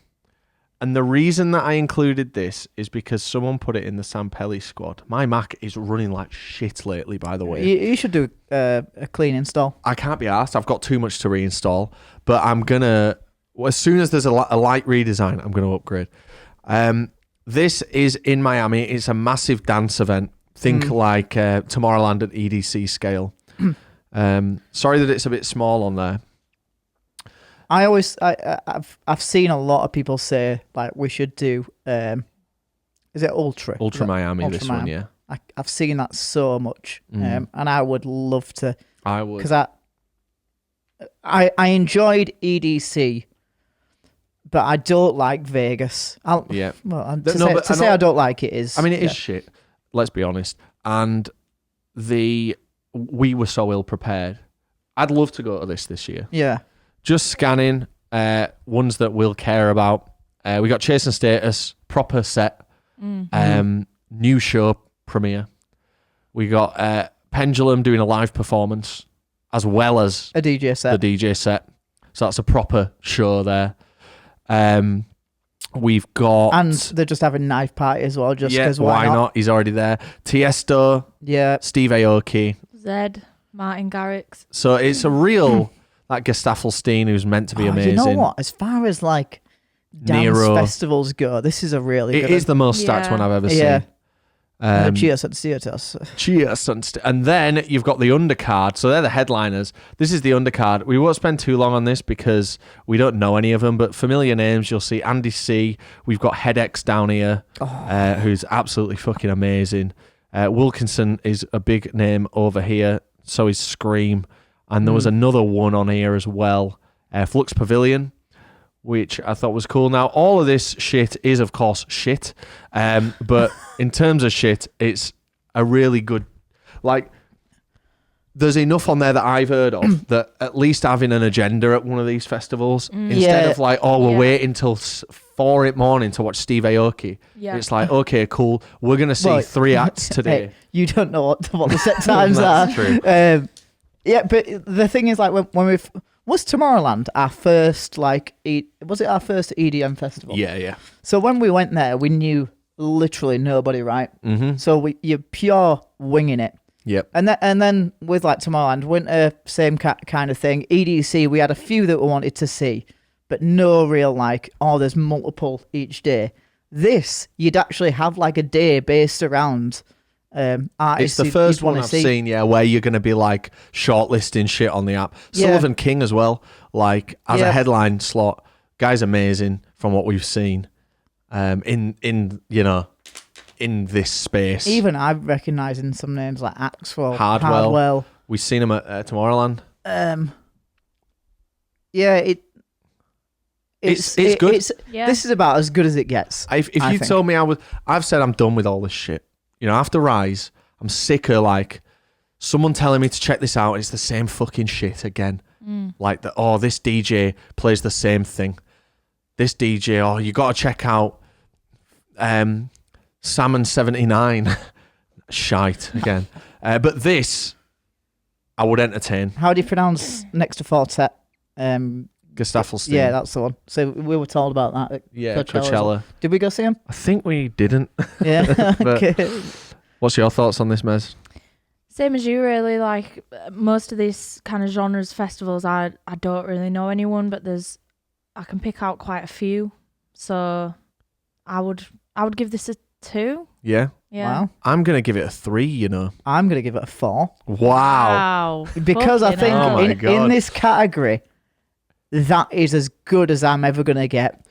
And the reason that I included this is because someone put it in the Sam Pelly squad. My Mac is running like shit lately, by the in? way. You should do a clean install. I can't be asked. I've got too much to reinstall. But I'm going to, as soon as there's a light redesign, I'm going to upgrade. This is in Miami. It's a massive dance event. Think like Tomorrowland at EDC scale. Sorry that it's a bit small on there. I've seen a lot of people say like we should do. Is it Ultra Miami? Ultra this Miami? one, yeah. I've seen that so much, and I would love to. I would, because I enjoyed EDC, but I don't like Vegas. Yeah. Well, to say I don't like it is. I mean, it is shit. Let's be honest. And we were so ill prepared. I'd love to go to this year. Yeah. Just scanning ones that we'll care about. We got Chase and Status, proper set, new show premiere. We got Pendulum doing a live performance as well as a DJ set. The DJ set. So that's a proper show there. We've got... And they're just having knife party as well, just because why not? He's already there. Tiesto, Steve Aoki. Zed, Martin Garrix. So it's a real... Like Gestafelstein, who's meant to be amazing. You know what? As far as like dance Nero. Festivals go, this is a really good It is the most stacked one I've ever seen. Cheers and theaters. Cheers. And then you've got the undercard. So they're the headliners. This is the undercard. We won't spend too long on this because we don't know any of them, but familiar names. You'll see Andy C. We've got HeadX down here, who's absolutely fucking amazing. Wilkinson is a big name over here. So is Scream. And there was another one on here as well, Flux Pavilion, which I thought was cool. Now, all of this shit is, of course, shit. But in terms of shit, it's a really good... Like, there's enough on there that I've heard of that at least having an agenda at one of these festivals, instead of like, we're waiting till 4 a.m. to watch Steve Aoki. Yeah. It's like, okay, cool. We're going to see 3 acts today. Hey, you don't know what the set times are. That's true. Yeah, but the thing is, like, when was Tomorrowland our first, like, was it our first EDM festival? Yeah. So when we went there, we knew literally nobody, right? Mm-hmm. So you're pure winging it. Yep. And then with, like, Tomorrowland, winter, same kind of thing. EDC, we had a few that we wanted to see, but no real, like, there's multiple each day. This, you'd actually have, like, a day based around... it's the first one I've seen, where you're going to be like shortlisting shit on the app. Sullivan King as well, like as a headline slot. Guy's amazing from what we've seen. In this space. Even I'm recognising some names like Axwell, Hardwell. We've seen him at Tomorrowland. It's good. This is about as good as it gets. If you told me I've said I'm done with all this shit. You know, after Rise, I'm sick of like someone telling me to check this out. It's the same fucking shit again. Like this DJ plays the same thing. This DJ, you got to check out Salmon 79. Shite again. But this, I would entertain. How do you pronounce next to Fortet? Gestafelstein. Yeah, that's the one. So we were told about that at Coachella. Well. Did we go see him? I think we didn't. Yeah. Okay. What's your thoughts on this, Mez? Same as you, really. Like most of these kind of genres festivals, I don't really know anyone, but I can pick out quite a few. So I would give this a 2. Yeah. Yeah. Wow. I'm gonna give it a 3. You know. I'm gonna give it a 4. Wow. Because I think in this category, that is as good as I'm ever gonna get.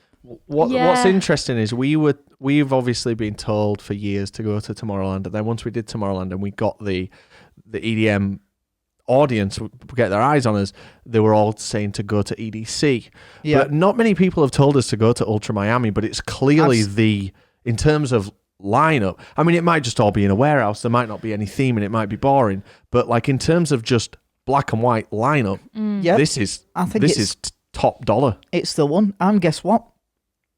What's interesting is we've obviously been told for years to go to Tomorrowland, and then once we did Tomorrowland and we got the EDM audience get their eyes on us, they were all saying to go to EDC. Yeah. But not many people have told us to go to Ultra Miami, but it's clearly in terms of lineup. I mean, it might just all be in a warehouse. There might not be any theme and it might be boring, but like in terms of just black and white lineup, this is top dollar. It's the one. And guess what?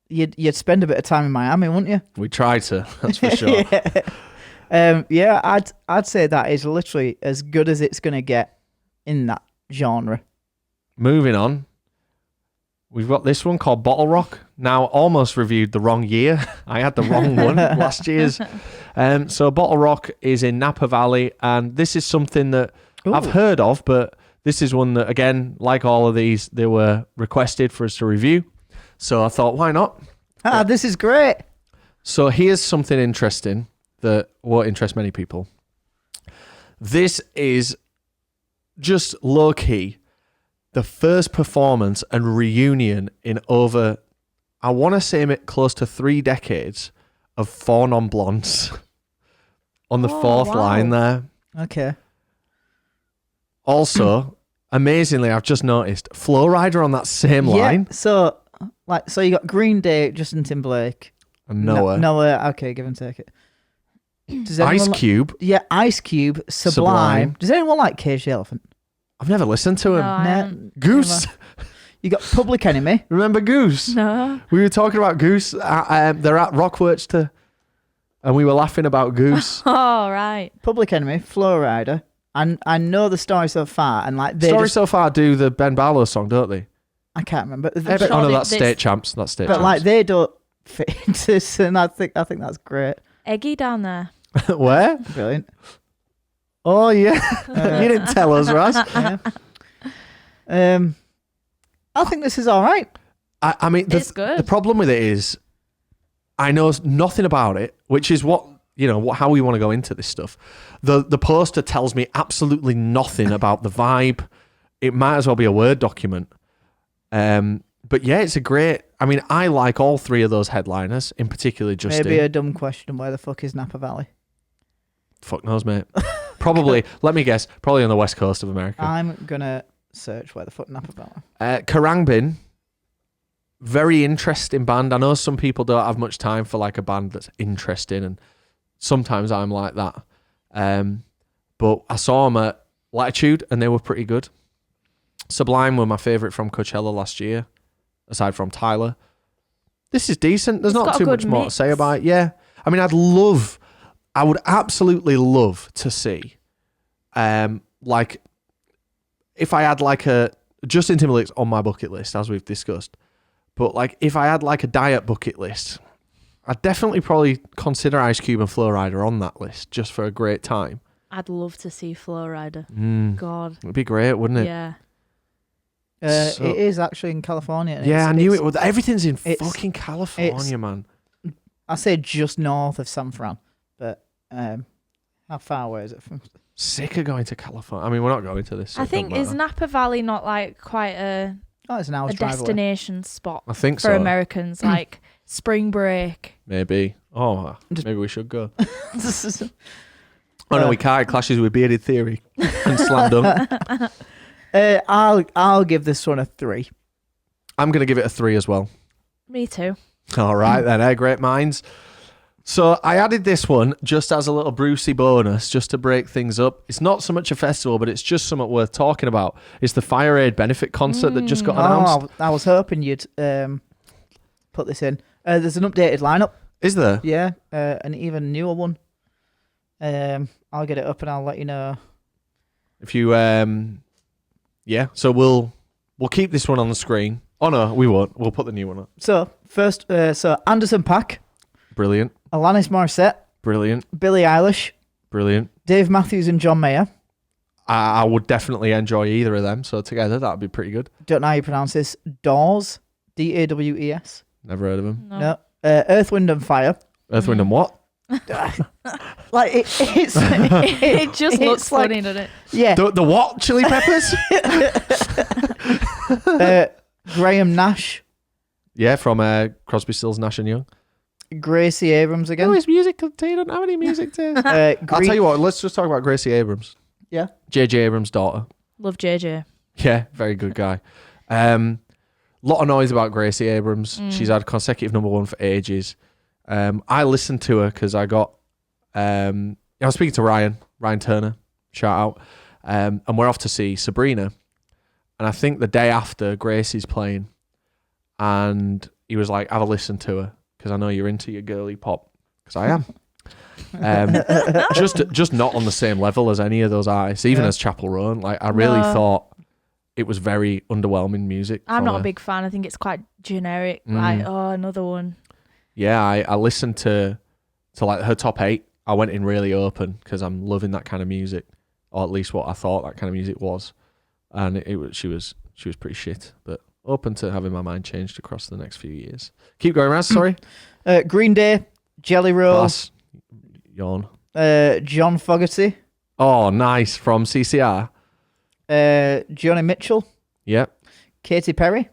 You'd spend a bit of time in Miami, wouldn't you? We try to, that's for sure. I'd say that is literally as good as it's going to get in that genre. Moving on, we've got this one called Bottle Rock. Now, almost reviewed the wrong year. I had the wrong one last year's. So Bottle Rock is in Napa Valley, and this is something that I've heard of, but this is one that, again, like all of these, they were requested for us to review. So I thought, why not? This is great. So here's something interesting that won't interest many people. This is just low key the first performance and reunion in over, I want to say close to 3 decades of 4 non-blondes on the fourth line there. Okay. Also, amazingly, I've just noticed Flow Rider on that same line. So you got Green Day, Justin Timberlake, And Noah. Noah. Okay, give and take it. Does Ice anyone Cube. Yeah, Ice Cube, Sublime. Does anyone like Cage the Elephant? I've never listened to him. No, I haven't. Goose. You got Public Enemy. Remember Goose? No. We were talking about Goose. They're at Rockworcester, and we were laughing about Goose. Oh, right. Public Enemy, Flow Rider. And I know the story so far, and like Story So Far do the Ben Barlow song, don't they? I can't remember. I'm But, sure Oh no, they- that's they- State Champs. That's State but Champs. like they don't fit into this, and I think that's great. Eggy down there. Where? Brilliant. Oh yeah, Uh, you didn't tell us, Raz. Yeah. I think this is all right. I mean, It's good. The problem with it is, I know nothing about it, which is what how we want to go into this stuff. The poster tells me absolutely nothing about the vibe. It might as well be a Word document. But yeah, it's a great. I mean, I like all 3 of those headliners, in particular Justin. Maybe a dumb question. Where the fuck is Napa Valley? Fuck knows, mate. Probably. Let me guess. Probably on the west coast of America. I'm gonna search where the fuck Napa Valley. Karangbin, very interesting band. I know some people don't have much time for like a band that's interesting, and sometimes I'm like that. But I saw them at Latitude, and they were pretty good. Sublime were my favourite from Coachella last year, aside from Tyler. This is decent. There's It's not got a too good much more to mix. say about it. Yeah. I mean, I would absolutely love to see, like, if I had like Justin Timberlake's on my bucket list, as we've discussed, but like if I had like a diet bucket list, I'd definitely probably consider Ice Cube and Flow Rider on that list just for a great time. I'd love to see Flow Rider. Mm. God. It'd be great, wouldn't it? Yeah. It is actually in California. and Yeah, it's- I knew it's- it was. Everything's in it's- fucking California, man. I say just north of San Fran, but how far away is it from? Sick of going to California. I mean, we're not going to this. So I it think doesn't is matter. Napa Valley not like quite a Oh, it's an hour's a drive away. destination spot I think for so. Americans, like spring break? Maybe. Oh, Just- maybe we should go. Oh no, we can't. It clashes with Bearded Theory and Slam Dunk. I'll give this one a 3. I'm gonna give it a 3 as well. Me too. All right then, great minds. So I added this one just as a little Brucey bonus, just to break things up. It's not so much a festival, but it's just something worth talking about. It's the Fire Aid benefit concert that just got announced. I was hoping you'd put this in. There's an updated lineup. Is there? Yeah, an even newer one. I'll get it up and I'll let you know. If you, yeah. So we'll keep this one on the screen. Oh no, we won't. We'll put the new one up. So first, Anderson .Paak, Brilliant, Alanis Morissette, brilliant, Billie Eilish, brilliant. Dave Matthews and John Mayer. I would definitely enjoy either of them. So together, that'd be pretty good. Don't know how you pronounce this. Dawes, Dawes. Never heard of them. No. Earth, Wind and Fire. Earth, Wind, and what? Like it's It just it's looks like- funny, doesn't it? yeah. The what? Chili Peppers? Graham Nash, Yeah, from Crosby, Stills, Nash and Young. Gracie Abrams again. No, his music. He don't have any music taste. I'll tell you what. Let's just talk about Gracie Abrams. Yeah. J.J. Abrams' daughter. Love JJ. Yeah, very good guy. Lot of noise about Gracie Abrams. She's had consecutive #1 for ages. I listened to her because I got. I was speaking to Ryan Turner. Shout out. And we're off to see Sabrina. And I think the day after Gracie's playing, and he was like, "Have a listen to her because I know you're into your girly pop." Because I am. Just not on the same level as any of those artists, even Yeah. as Chapel Roan. Like I really No. thought it was very underwhelming music. I'm from not her. a big fan. I think it's quite generic. Like, oh, another one. Yeah, I listened to like her top 8. I went in really open because I'm loving that kind of music, or at least what I thought that kind of music was. And it was she was pretty shit, but open to having my mind changed across the next few years. Keep going, Raz. Sorry. Green Day, Jelly Roll, Class. Yawn. John Fogerty, Oh, nice. From CCR. Joni Mitchell, Yep. Katy Perry.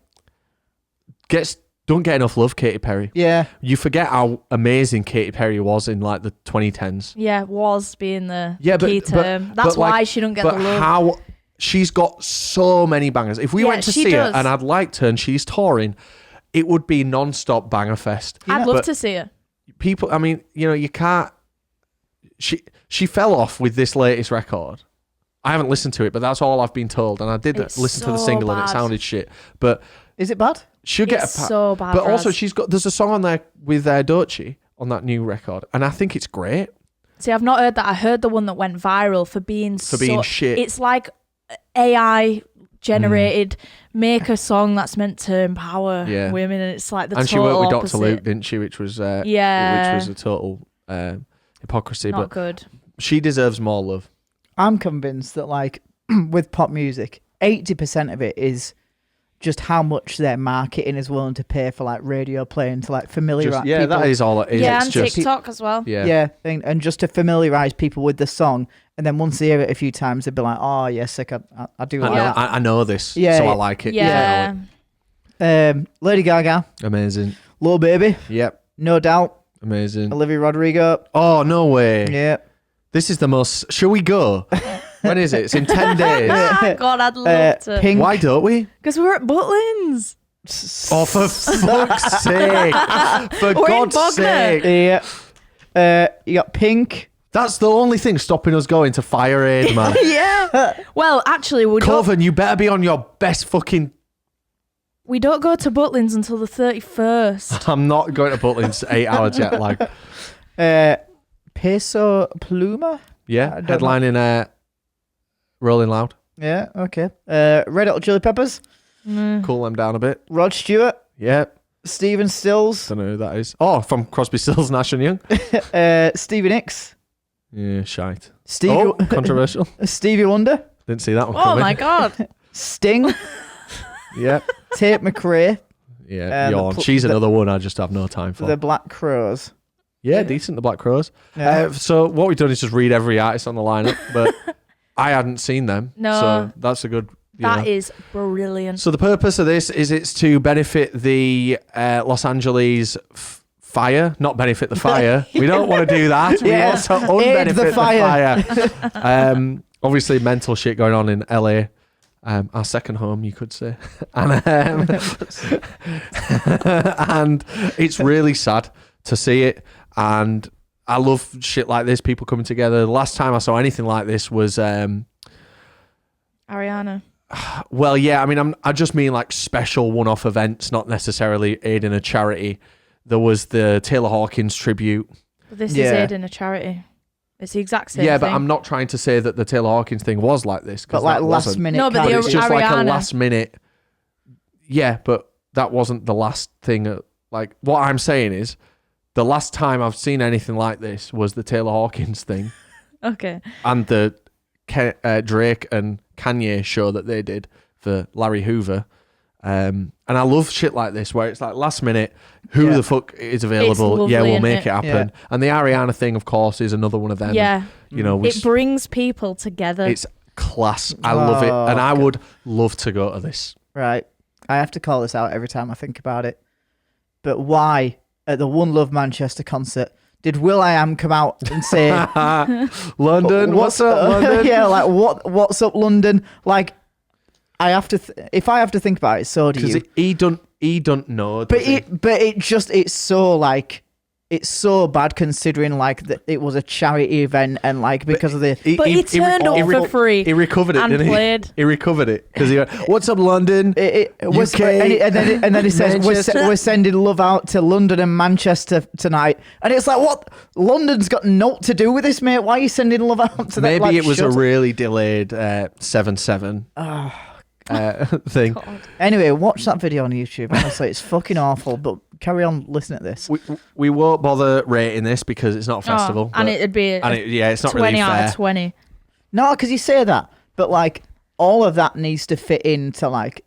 Don't get enough love, Katy Perry. Yeah. You forget how amazing Katy Perry was in like the 2010s. Yeah, was being the Yeah, key but term. That's but, like, why she don't get the But love. how she's got so many bangers. If we Yeah, went to she see does. her and I'd liked her and she's touring, it would be non-stop banger fest. I'd But love to see her. people, I mean, you can't. She fell off with this latest record. I haven't listened to it, but that's all I've been told. And I did It's listen to the so single and it bad. sounded shit. But Is it bad? she'll get It's a pat. so bad. But also, Raz. there's a song on there with Doechii on that new record, and I think it's great. See, I've not heard that. I heard the one that went viral for being shit. It's like AI generated. Make a song that's meant to empower Yeah. women, and it's like the And she total worked with opposite. Dr. Luke, didn't she? Which was Yeah. which was a total hypocrisy. Not But good. she deserves more love. I'm convinced that like with pop music, 80% of it is just how much their marketing is willing to pay for like radio playing to like familiarize Yeah, people. that is all it is. Yeah, It's and just TikTok as well. yeah. And just to familiarize people with the song, and then once they hear it a few times, they'd be like, "Oh yes, I do I like know, Yeah. I know this, Yeah, so yeah. I like it. Yeah. that." Lady Gaga, Amazing. Lil Baby, Yep. No Doubt, Amazing. Olivia Rodrigo. Oh no way! Yeah. This is the most. Shall we go? When is it? It's in 10 days. Ah, God, I'd love to. Pink. Why don't we? Because we're at Butlins. Oh, for fuck's sake! For We're in God's Bognor. sake! Yeah. You got Pink. That's the only thing stopping us going to Fire Aid, man. Yeah. Well, actually, we don't Coven, you better be on your best fucking. go to Butlins until the 31st. I'm not going to Butlins 8-hour jet lag. Peso Pluma. Yeah, I don't headlining Rolling Loud. Yeah. Okay. Red Hot Chili Peppers. Cool them down a bit. Rod Stewart. Yeah, Stephen Stills. don't know who that is. Oh, from Crosby, Stills, Nash and Young. Stevie Nicks. Yeah, shite. Stevie. Oh, controversial. Stevie Wonder. Didn't see that one Oh coming. my God. Sting. Yeah, Tate McRae. yeah. The Yawn. pl- She's the- another one I just have no time for. The Black Crows. Yeah, decent. The Black Crows. Yeah. So what we've done is just read every artist on the lineup, but I hadn't seen them. No. So that's a good. That is brilliant. So the purpose of this is it's to benefit the Los Angeles fire, not benefit the fire. We don't want to do that. We Yeah. want to Aid unbenefit the the fire. fire. Obviously, mental shit going on in LA. Our second home, you could say. And, and it's really sad to see it. And I love shit like this, people coming together. The last time I saw anything like this was... Ariana. Well, yeah, I mean, I just mean like special one-off events, not necessarily aiding a charity. There was the Taylor Hawkins tribute. But this Yeah. is aiding a charity. It's the exact same Yeah, thing. but I'm not trying to say that the Taylor Hawkins thing was like this. 'Cause But like that last wasn't. minute. No, but kind the of- It's just like a Ariana. last minute. Yeah, but that wasn't the last thing. Like, what I'm saying is, the last time I've seen anything like this was the Taylor Hawkins thing Okay. and the Drake and Kanye show that they did for Larry Hoover. And I love shit like this where it's like last minute, who Yeah. the fuck is available? lovely, Yeah, we'll innit? make it happen. Yeah. And the Ariana thing, of course, is another one of them. Yeah. You know, we It brings people together. it's class. I love it. Oh, And I God. would love to go to this. Right. I have to call this out every time I think about it. But why, at the One Love Manchester concert, did Will.i.am come out and say, London, what's up, London? yeah, like, what's up, London? Like, I have to, if I have to think about it, so do Because you. he don't know. But does he? it's so like, it's so bad considering like that it was a charity event and like because of the. But he turned up for free He recovered it, and didn't played. he? He recovered it because he went, "What's up, London?" Was, UK, and then he says Manchester. we're sending love out to London and Manchester tonight, and it's like what London's got naught to do with this, mate. Why are you sending love out to that? Maybe like, it was a shut up. really delayed 7/7 thing. God. Anyway, watch that video on YouTube. Honestly, it's fucking awful. But carry on listening to this. We won't bother rating this because it's not a festival. Oh, and but- it'd be it's not 20 really out fair. of 20. No, because you say that, but like all of that needs to fit into like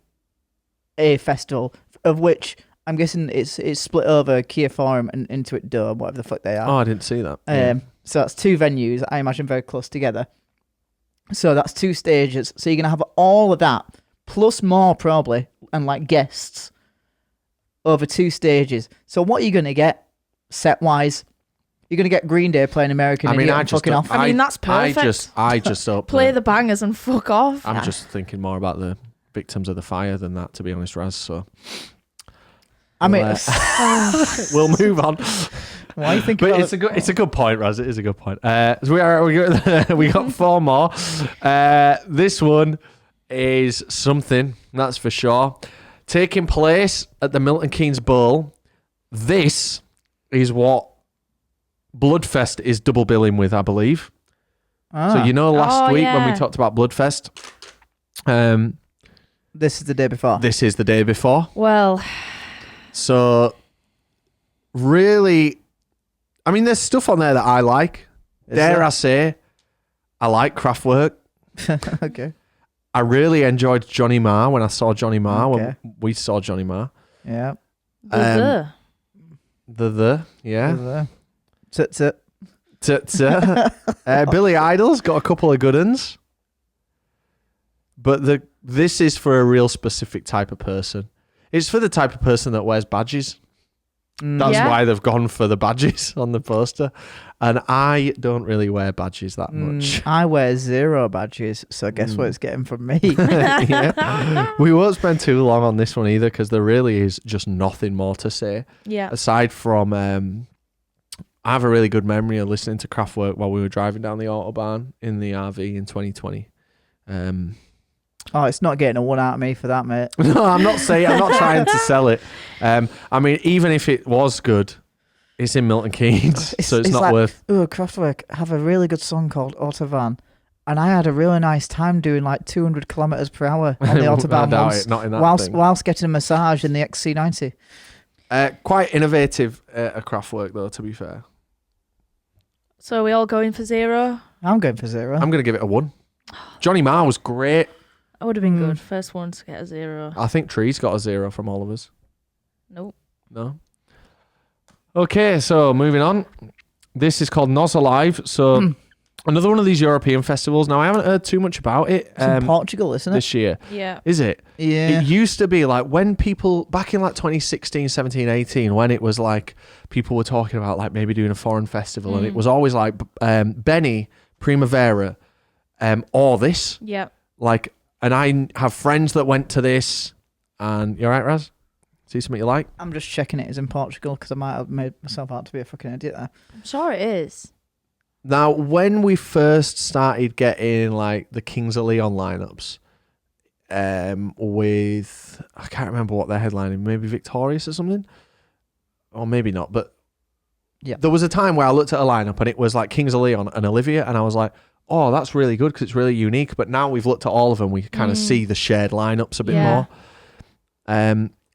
a festival of which I'm guessing it's split over Kia Forum and Intuit Dome, whatever the fuck they are. Oh, I didn't see that. Yeah. So that's 2 venues, I imagine very close together. So that's 2 stages. So you're going to have all of that, plus more probably, and like guests, over 2 stages. So what are you going to get set-wise? You're going to get Green Day playing American Idiot and fucking off. I mean, that's perfect. I just hope play the bangers and fuck off. I'm just thinking more about the victims of the fire than that, to be honest, Raz. So I mean, we'll move on. Why you think? But it's a good point, Raz. It is a good point. So we got 4 more. This one is something, that's for sure. Taking place at the Milton Keynes Bowl. This is what Bloodfest is double billing with, I believe. So last week when we talked about Bloodfest, this is the day before. This is the day before. Well, so really, I mean, there's stuff on there that I like. I say, I like Kraftwerk. Okay. I really enjoyed Johnny Marr when I saw Johnny Marr, when we saw Johnny Marr. Yeah. Yeah. Billy Idol's got a couple of good ones. But this is for a real specific type of person. It's for the type of person that wears badges. That's why they've gone for the badges on the poster. And I don't really wear badges that much. I wear 0 badges, so guess what it's getting from me? Yeah. We won't spend too long on this one either, because there really is just nothing more to say. Yeah. Aside from, I have a really good memory of listening to Kraftwerk while we were driving down the Autobahn in the RV in 2020. Oh, it's not getting a 1 out of me for that, mate. No, I'm not trying to sell it. I mean, even if it was good, it's in Milton Keynes, so it's not worth. Oh, Kraftwerk have a really good song called Autobahn, and I had a really nice time doing like 200 kilometers per hour on the Autobahn once, not in that whilst getting a massage in the XC90. Quite innovative, a Kraftwerk though, to be fair. So are we all going for 0? I'm going for 0. I'm going to give it a 1. Johnny Marr was great. That would have been good. First one to get a 0. I think Tree's got a 0 from all of us. Nope. No? Okay, so moving on. This is called NOS Alive. So another one of these European festivals. Now, I haven't heard too much about it. It's in Portugal, isn't it? This year. Yeah. Is it? Yeah. It used to be like when people, back in like 2016, 17, 18, when it was like people were talking about like maybe doing a foreign festival, and it was always like Benny, Primavera, or this. Yeah. Like, and I have friends that went to this, and you're right, Raz? See something you like? I'm just checking it is in Portugal because I might have made myself out to be a fucking idiot there. I'm sure it is. Now, when we first started getting like the Kings of Leon lineups, with, I can't remember what they're headlining, maybe Victorious or something, or maybe not, but yeah, there was a time where I looked at a lineup and it was like Kings of Leon and Olivia, and I was like, oh, that's really good because it's really unique. But now we've looked at all of them, we kind of see the shared lineups a bit more.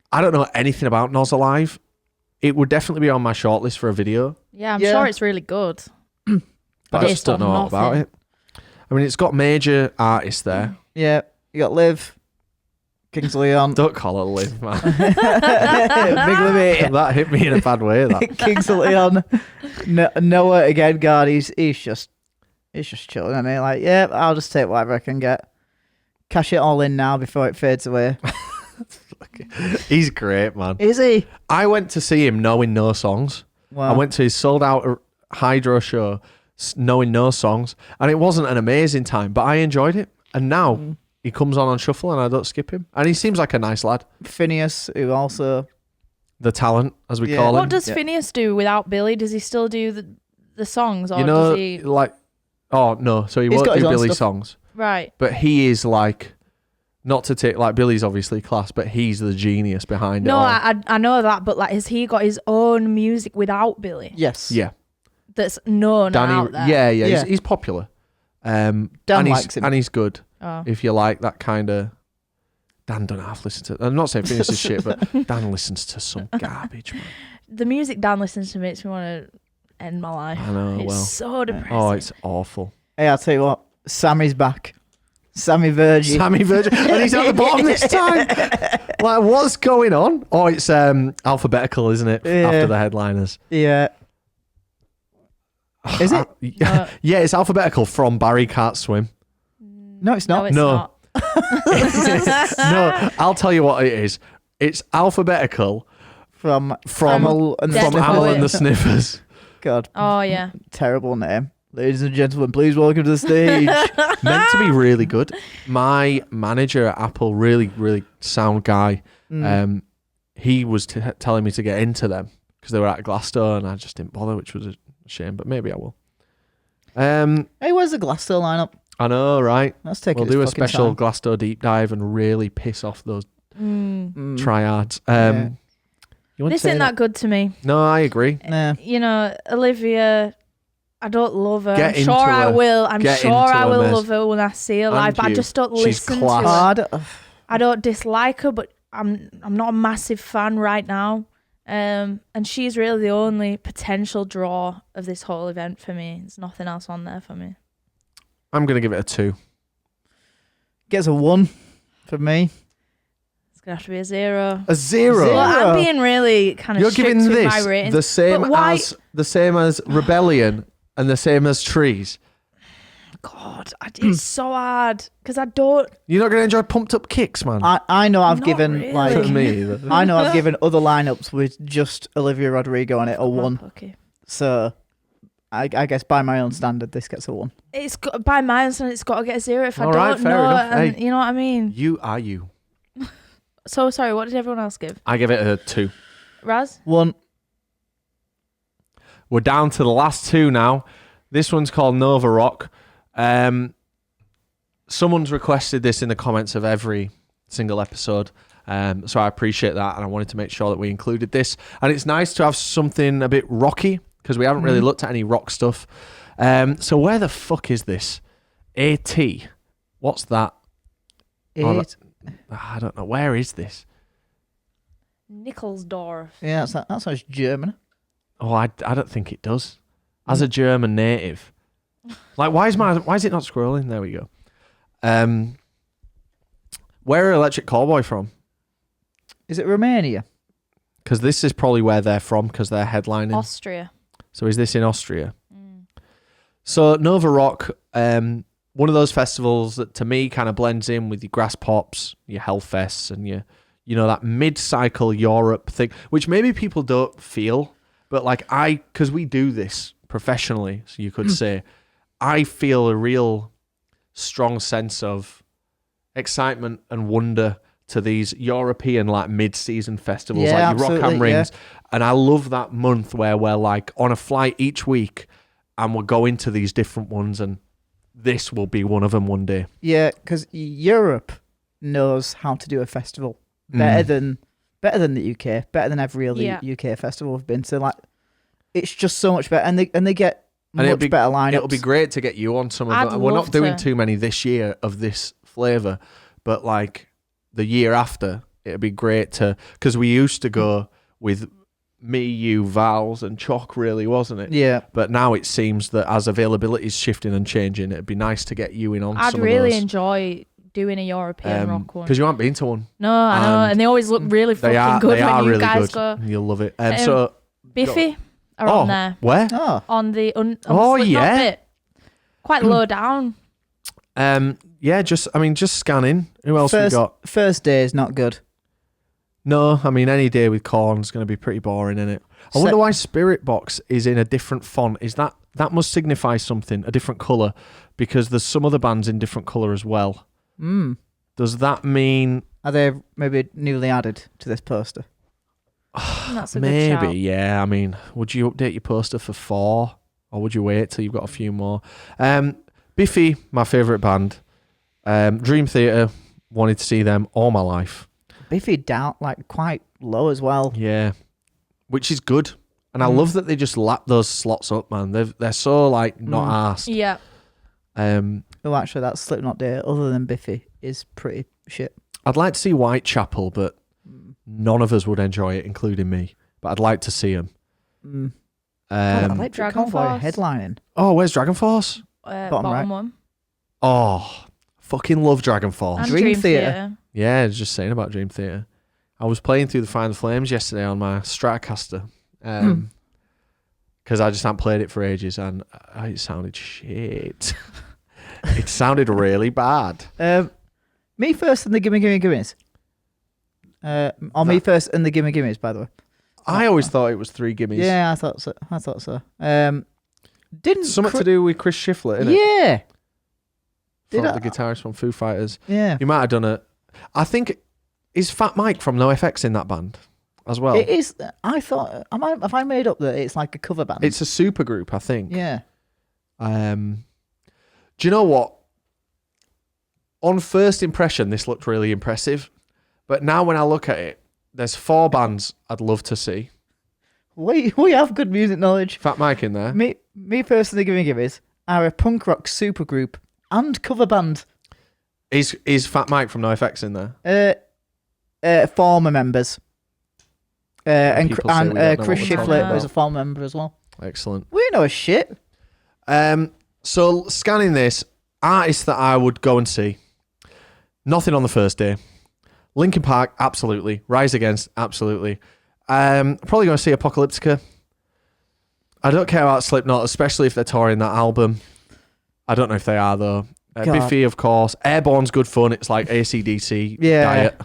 I don't know anything about NOS Alive. It would definitely be on my shortlist for a video. Yeah, I'm sure it's really good. But I just don't know all about it. I mean, it's got major artists there. Yeah, you got Liv, Kings of Leon. Don't call it Liv, man. Big Libby. That hit me in a bad way, that. Kings of Leon. Noah again, God, he's just chilling, isn't he? Like, yeah, I'll just take whatever I can get. Cash it all in now before it fades away. He's great, man. Is he? I went to see him knowing no songs. Wow. I went to his sold out Hydro show knowing no songs, and it wasn't an amazing time, but I enjoyed it. And now he comes on shuffle and I don't skip him, and he seems like a nice lad. Phineas, who also the talent, as we call him. What does Phineas do without Billy? Does he still do the songs, or does he like? Oh no, so he won't do Billy's songs, right? But he is like. Not to take, like, Billy's obviously class, but he's the genius behind it all. No, I know that, but like, has he got his own music without Billy? Yes. Yeah. That's known out there. Yeah. He's popular. Dan likes him. And he's good. Oh. If you like that kind of... Dan don't have to listen to... I'm not saying Phineas is shit, but Dan listens to some garbage, man. The music Dan listens to makes me want to end my life. I know, it's so depressing. Oh, it's awful. Hey, I'll tell you what. Sammy's back. Sammy Virgin. Sammy Virgin, and he's at the bottom this time. Like, what's going on? Oh, it's alphabetical, isn't it? Yeah. After the headliners. Yeah. Is it? Yeah, yeah, it's alphabetical from Barry Can't Swim. No, it's not. No, it's not. No, I'll tell you what it is. It's alphabetical From Amyl and the Dead from Sniffers. Amyl and the Poet. Sniffers. God, Oh yeah. terrible name. Ladies and gentlemen, please welcome to the stage. Meant to be really good. My manager at Apple, really, really sound guy. He was telling me to get into them because they were at Glasgow, and I just didn't bother, which was a shame. But maybe I will. Hey, where's the Glassdoor lineup? I know, right? Let's take We'll it. do a special Glasgow deep dive and really piss off those triads. Yeah. You want This to say isn't that good to me. No, I agree. Nah. You know, Olivia, I don't love her. Get I'm sure into I her. will. I'm Get sure into I her, will miss. love her when I see her live, And but I you. just don't She's listen class. to her. Hard. I don't dislike her, but I'm not a massive fan right now. And she's really the only potential draw of this whole event for me. There's nothing else on there for me. I'm going to give it a 2. Gets a 1 for me. It's gonna have to be a 0. A 0? Zero. Well, I'm being really kind of You're strict giving with this my ratings. the same But why- as Rebellion and the same as Trees. God, it's so hard because I don't. You're not going to enjoy Pumped Up Kicks, man. I know I've Not given really. For like me, either. I know I've given other lineups with just Olivia Rodrigo on it a 1. Okay. So I guess by my own standard, this gets a 1. It's got, by my understanding, it's got to get a 0 if I All don't right, fair know. enough. And Hey. you know what I mean? You are you. So sorry. What did everyone else give? I give it a 2. Raz? 1. We're down to the last 2 now. This one's called Nova Rock. Someone's requested this in the comments of every single episode. So I appreciate that, and I wanted to make sure that we included this. And it's nice to have something a bit rocky, because we haven't really looked at any rock stuff. So where the fuck is this? AT. What's that? Oh, I don't know. Where is this? Nickelsdorf. Yeah, that sounds German. Oh, I don't think it does. As a German native. Like, why is it not scrolling? There we go. Where are Electric Callboy from? Is it Romania? Because this is probably where they're from, because they're headlining. Austria. So is this in Austria? So Nova Rock, one of those festivals that to me kind of blends in with your Grass Pops, your Hellfests, and your, that mid-cycle Europe thing, which maybe people don't feel, but like because we do this professionally, so you could say, I feel a real strong sense of excitement and wonder to these European like mid-season festivals, Yeah, like your Rock am absolutely, Rings. And I love that month where we're like on a flight each week and we're going to these different ones, and this will be one of them one day. Yeah, because Europe knows how to do a festival better than the UK, better than every other UK festival we've been to. Like, it's just so much better, and they get much better lineups. It'll be great to get you on some of them. We're not doing too many this year of this flavour, but like the year after, it'd be great to, because we used to go with me, you, Vals, and Chalk, really, wasn't it? Yeah. But now it seems that as availability is shifting and changing, it'd be nice to get you in on I'd some really of those. enjoy doing a European rock one. Because you haven't been to one. No, I know, and they always look really fucking good They when are you really guys good. go. You'll love it. So Biffy are on there. Where? Oh, On the on the Oh, Slipknot yeah. bit. Quite low down. Yeah, just scanning. Who else we got? First day is not good. No, I mean any day with Korn's going to be pretty boring, isn't it? I wonder why Spirit Box is in a different font. Is that must signify something, a different colour, because there's some other bands in different colour as well. Does that mean Are they maybe newly added to this poster? That's a good shout. maybe? Yeah, I mean, would you update your poster for 4, or would you wait till you've got a few more? Biffy, my favourite band. Dream Theater, wanted to see them all my life. Biffy down like quite low as well. Yeah, which is good, and I love that they just lap those slots up, man. They're so like not arsed. Yeah. Oh, actually, that Slipknot day, other than Biffy, is pretty shit. I'd like to see Whitechapel, but none of us would enjoy it, including me. But I'd like to see them. God, Electric Dragon Convoy Force. headlining. Oh, where's Dragon Force? Bottom right. one. Oh, Fucking love Dragon Force. And Dream Dream Theatre. Theatre. Yeah, I was just saying about Dream Theatre. I was playing through the Final Flames yesterday on my Stratocaster. Because I just hadn't played it for ages and it sounded shit. It sounded really bad. Me First and the Gimme Gimme Gimmes. Me First and the Gimme Gimmes, by the way. I always thought it was 3 gimmies. Yeah, I thought so. Didn't Something to do with Chris Schiffler, innit? Yeah. From the guitarist from Foo Fighters. Yeah. You might have done it. I think, is Fat Mike from NoFX in that band as well? It is. I thought, have I made up that it's like a cover band? It's a super group, I think. Yeah. Do you know what? On first impression, this looked really impressive. But now when I look at it, there's 4 bands I'd love to see. We have good music knowledge. Fat Mike in there. Me First and the Gimme Gimmes are a punk rock super group and cover band. Is Fat Mike from NoFX in there? Former members. And People say we don't know Chris what we're talking Schiffler about. was a former member as well. Excellent. We know shit. So scanning this, artists that I would go and see. Nothing on the first day. Linkin Park, absolutely. Rise Against, absolutely. Probably going to see Apocalyptica. I don't care about Slipknot, especially if they're touring that album. I don't know if they are though. Biffy, of course. Airborne's good fun. It's like AC/DC diet.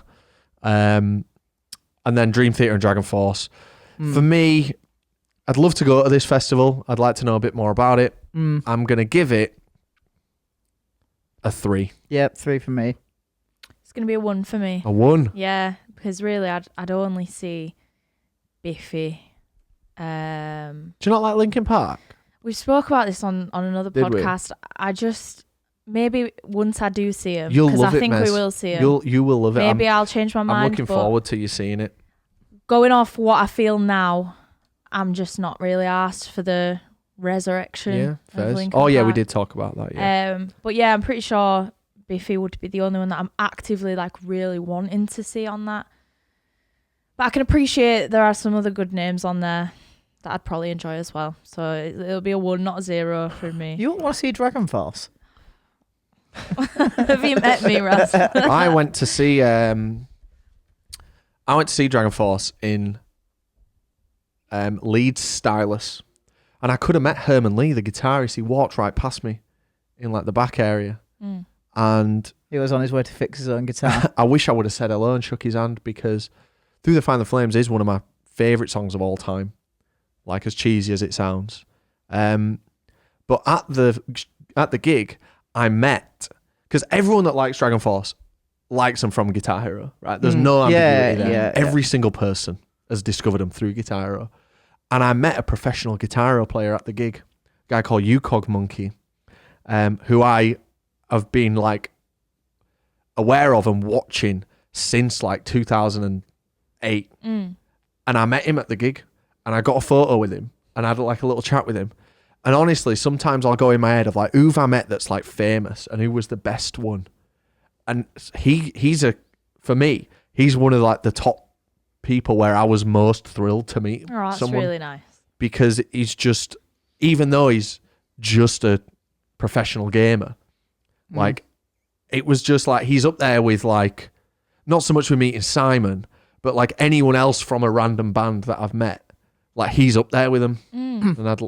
And then Dream Theatre and Dragon Force. For me, I'd love to go to this festival. I'd like to know a bit more about it. I'm going to give it a 3. Yep, 3 for me. It's going to be a 1 for me. A 1? Yeah, because really I'd only see Biffy. Do you not like Linkin Park? We spoke about this on another Did we? podcast. I just, maybe once I do see him, You'll because love I it, think Mez. we will see him. You will love it. Maybe I'll change my mind. I'm looking but forward to you seeing it. Going off what I feel now, I'm just not really asked for the resurrection. Yeah, of fair. Linkin Oh yeah, we Park. did talk about that. Yeah. But yeah, I'm pretty sure Biffy would be the only one that I'm actively like really wanting to see on that. But I can appreciate there are some other good names on there that I'd probably enjoy as well. So it'll be a 1, not a 0 for me. You want to see Dragon Force? Have you met me, Raz? I went to see Dragon Force in Leeds Stylus, and I could have met Herman Lee, the guitarist. He walked right past me in like the back area, and He was on his way to fix his own guitar. I wish I would have said hello and shook his hand, because Through the Final Flames is one of my favourite songs of all time, like as cheesy as it sounds. But at the gig, I met, because everyone that likes Dragon Force likes them from Guitar Hero, right? There's no ambiguity there. Yeah, Every single person has discovered them through Guitar Hero. And I met a professional Guitar Hero player at the gig, a guy called UCog Monkey, who I have been like aware of and watching since like 2008. And I met him at the gig, and I got a photo with him, and I had like a little chat with him. And honestly, sometimes I'll go in my head of like, who've I met that's like famous and who was the best one? And for me, he's one of like the top people where I was most thrilled to meet Oh, that's someone. really nice. Because he's just, even though he's just a professional gamer, like it was just like, he's up there with like, not so much with meeting Simon, but like anyone else from a random band that I've met, like he's up there with them. And I'd,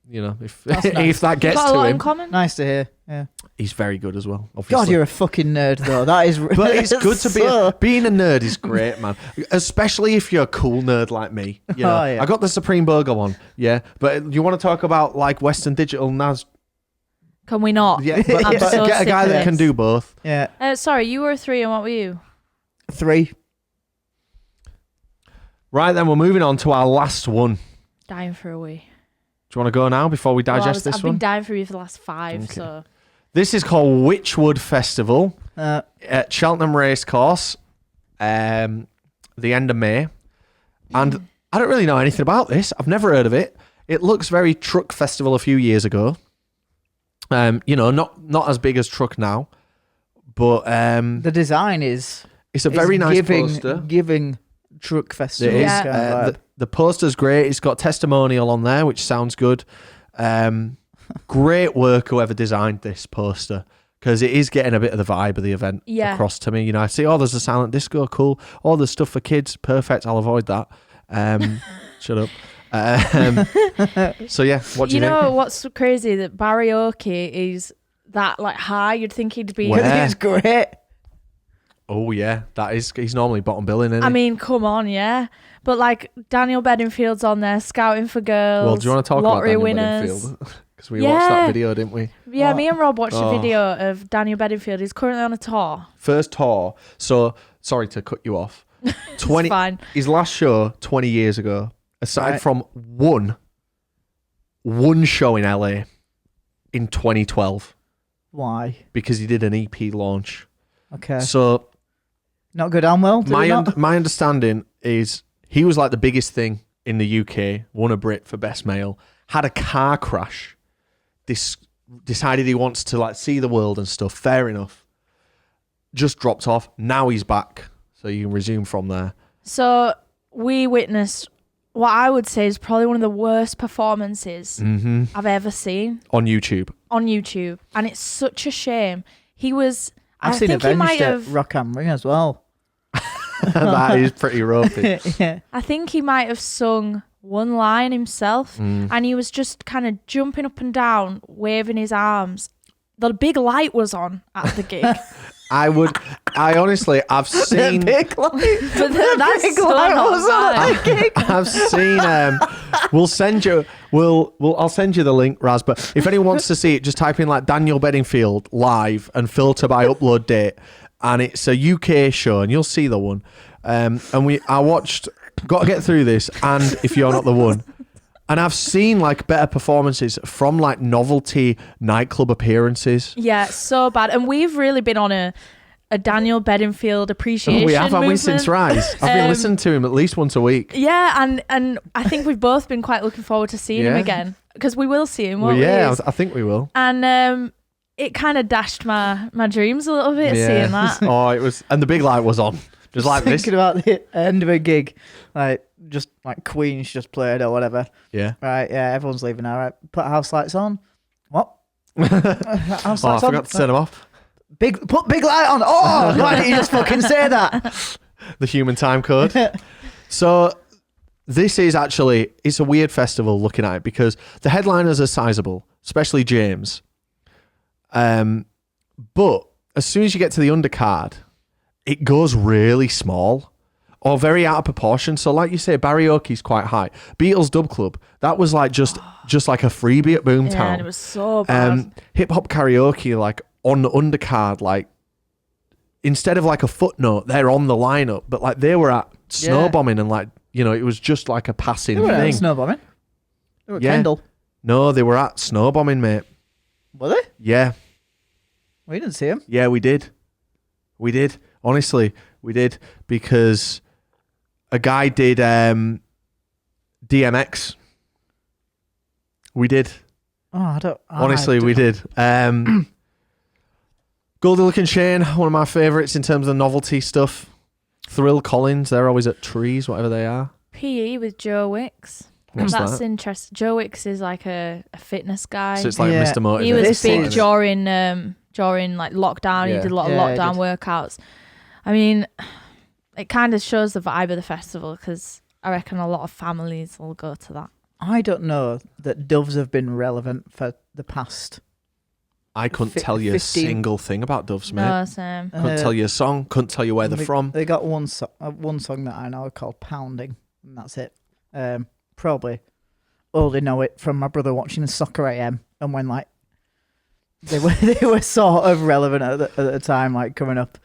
if That's nice. if that gets Got a to lot in him, common. Nice to hear. Yeah. he's very good as well. Obviously. God, you're a fucking nerd, though. That is. But it's good to so- being a nerd is great, man. Especially if you're a cool nerd like me. You know? Oh, yeah. I got the Supreme Burger one, yeah. But you want to talk about like Western Digital NAS? Can we not? Yeah, but, I'm but so get a sick guy of that can this. do both. Yeah. Sorry, you were a 3, and what were you? 3. Right then, we're moving on to our last one. Dying for a wee. Do you want to go now before we Well, digest this I've one? been dying for you for the last 5, Okay. so This is called Wychwood Festival Uh, at Cheltenham Racecourse, the end of May. And I don't really know anything about this. I've never heard of it. It looks very Truck Festival a few years ago. Not as big as Truck now, but the design is. it's a very nice poster. Giving Truck Festival. It is. Yeah. kind of vibe. The poster's great. It's got testimonial on there, which sounds good. Great work, whoever designed this poster, because it is getting a bit of the vibe of the event across to me. You know, I see, there's a silent disco, cool. There's stuff for kids, perfect. I'll avoid that. Shut up. So yeah, what do you think? You know what's crazy? That karaoke is that like high. You'd think he'd be. It's great. Oh yeah, he's normally bottom billing, isn't he? I mean, come on, yeah. But like Daniel Bedingfield's on there, scouting for girls. Well, do you want to talk lottery about Daniel winners? Bedingfield? Because we watched that video, didn't we? Yeah, me and Rob watched a video of Daniel Bedingfield. He's currently on a tour. First tour. So sorry to cut you off. 20. Fine. His last show 20 years ago. Aside from one show in LA in 2012. Why? Because he did an EP launch. Okay. So not go down well. My understanding is he was like the biggest thing in the UK. Won a Brit for Best Male. Had a car crash. Decided he wants to like see the world and stuff. Fair enough. Just dropped off. Now he's back. So you can resume from there. So we witnessed what I would say is probably one of the worst performances I've ever seen. On YouTube. And it's such a shame. I've seen Avenged at Rock am Ring as well. That is pretty ropey. Yeah. I think he might have sung one line himself and he was just kind of jumping up and down, waving his arms. The big light was on at the gig. I've seen big light. But that's big so light not was on bad. at the gig. I've seen I'll send you the link, Raz, but if anyone wants to see it, just type in like Daniel Bedingfield live and filter by upload date, and it's a UK show and you'll see the one. I watched Got to Get Through This and If You're Not the One. And I've seen like better performances from like novelty nightclub appearances. Yeah, so bad. And we've really been on a Daniel Bedingfield appreciation We have, haven't we, movement. since Rise? I've been listening to him at least once a week. Yeah, and I think we've both been quite looking forward to seeing him again. Because we will see him, won't we? Yeah, I think we will. And it kind of dashed my dreams a little bit seeing that. It was, and the big light was on. Just like this. Thinking about the end of a gig, like just like Queen's just played or whatever. Yeah. Right. Yeah. Everyone's leaving now. Right. Put house lights on. What? House lights I on. forgot to turn them off. Put big light on. Oh, why didn't you just fucking say that? The human time code. So this is actually, it's a weird festival looking at it because the headliners are sizable, especially James. But as soon as you get to the undercard, it goes really small or very out of proportion. So like you say, Barrioke's quite high. Beatles Dub Club, that was like just like a freebie at Boomtown. Yeah, and it was so bad. Hip Hop Karaoke, like on the undercard, like instead of like a footnote, they're on the lineup, but like they were at Snowbombing and like, you know, it was just like a passing They were thing. at Snowbombing. They were at Kendall. No, they were at Snowbombing, mate. Were they? Yeah. We didn't see them. Yeah, we did. We did. Honestly, we did, because a guy did DMX. We did. Oh, I don't. Honestly, we did. Goldie Looking Shane, one of my favourites in terms of novelty stuff. Thrill Collins, they're always at Trees, whatever they are. PE with Joe Wicks. What's That's that? interesting. Joe Wicks is like a fitness guy. So it's like Mr. Motivator. He was This big is- during like lockdown. Yeah. He did a lot of Yeah, he lockdown did. workouts. I mean, it kind of shows the vibe of the festival because I reckon a lot of families will go to that. I don't know that doves have been relevant for the past. I couldn't Fi- tell you 15 a single thing about Doves, mate. No, same. Couldn't tell you a song, couldn't tell you where they're from. They got one song that I know called "Pounding," and that's it. Probably only know it from my brother watching Soccer AM, and when like they were sort of relevant at the time, like coming up.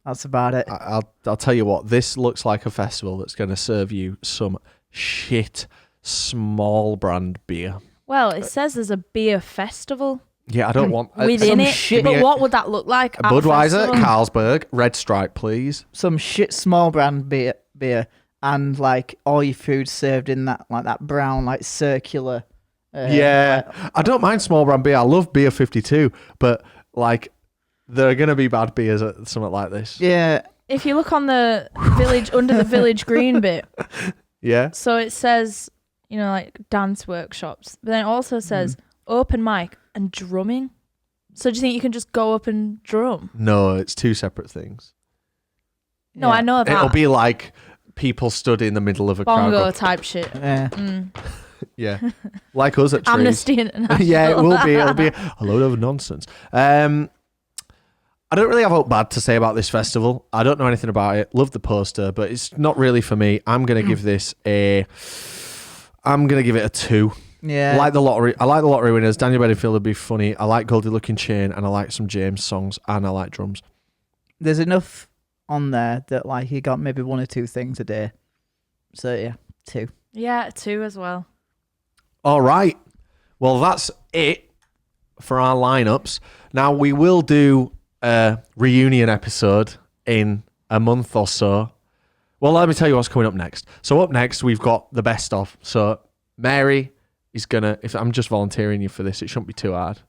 That's about it. I'll tell you what, this looks like a festival that's going to serve you some shit small brand beer. Well, it says there's a beer festival Yeah, I don't want within some it, shit- but what would that look like? a at a Budweiser, festival? Carlsberg, Red Stripe, please. Some shit small brand beer, and like all your food served in that brown like circular. Yeah, I don't mind small brand beer. I love Beer 52, but like there are going to be bad beers at something like this. Yeah. If you look on the village under the village green bit, Yeah. so it says, you know, like dance workshops, but then it also says open mic and drumming. So do you think you can just go up and drum? No, it's two separate things. No, I know that. It'll be like people stood in the middle of a crowd. bongo type shit. Yeah. Yeah, like us at trees. Amnesty International. Yeah, it will be. It'll be a load of nonsense. I don't really have a bad to say about this festival. I don't know anything about it. Love the poster, but it's not really for me. I'm gonna give this I'm gonna give it a 2. Yeah. I like the lottery winners. Daniel Bedingfield would be funny. I like Goldie Looking Chain, and I like some James songs, and I like drums. There's enough on there that like you got maybe 1 or 2 things a day. So yeah, 2. Yeah, 2 as well. All right. Well, that's it for our lineups. Now we will do a reunion episode in a month or so. Well, let me tell you what's coming up next. So up next, we've got the best of. So Mary is gonna. If I'm just volunteering you for this, it shouldn't be too hard.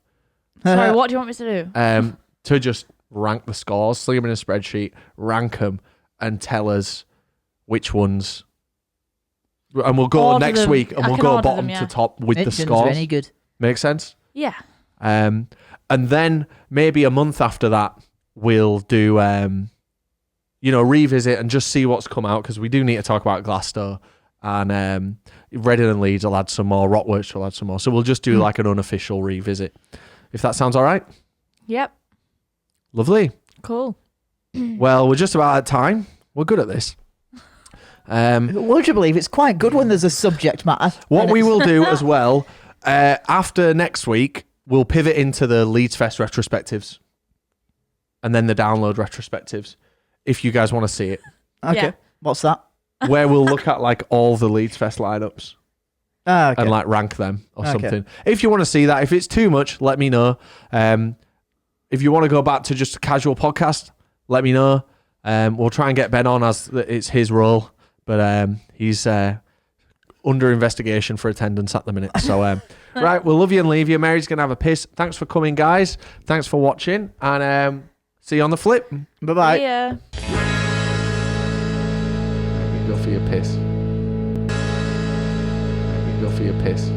Sorry, what do you want me to do? To just rank the scores, stick them in a spreadsheet, rank them, and tell us which ones. And we'll go Order next them. week, and I we'll can go order bottom them, yeah. to top with the Mitchin's scores. Any good? Make sense? Yeah. And then maybe a month after that, we'll do, revisit and just see what's come out, because we do need to talk about Glasgow, and Reading and Leeds will add some more, Rockworks will add some more. So we'll just do like an unofficial revisit, if that sounds all right. Yep. Lovely. Cool. Well, we're just about at time. We're good at this. Would you believe it's quite good when there's a subject matter? What and we it's- will do as well, after next week, we'll pivot into the Leeds Fest retrospectives and then the download retrospectives, if you guys want to see it, Okay. Yeah. What's that? where we'll look at like all the Leeds Fest lineups Okay. and like rank them or Okay. something. If you want to see that, if it's too much, let me know. If you want to go back to just a casual podcast, let me know. We'll try and get Ben on, as it's his role, but he's under investigation for attendance at the minute. So, right, we'll love you and leave you. Mary's going to have a piss. Thanks for coming, guys. Thanks for watching, and see you on the flip. Bye-bye. Yeah. Go for your piss. Go for your piss.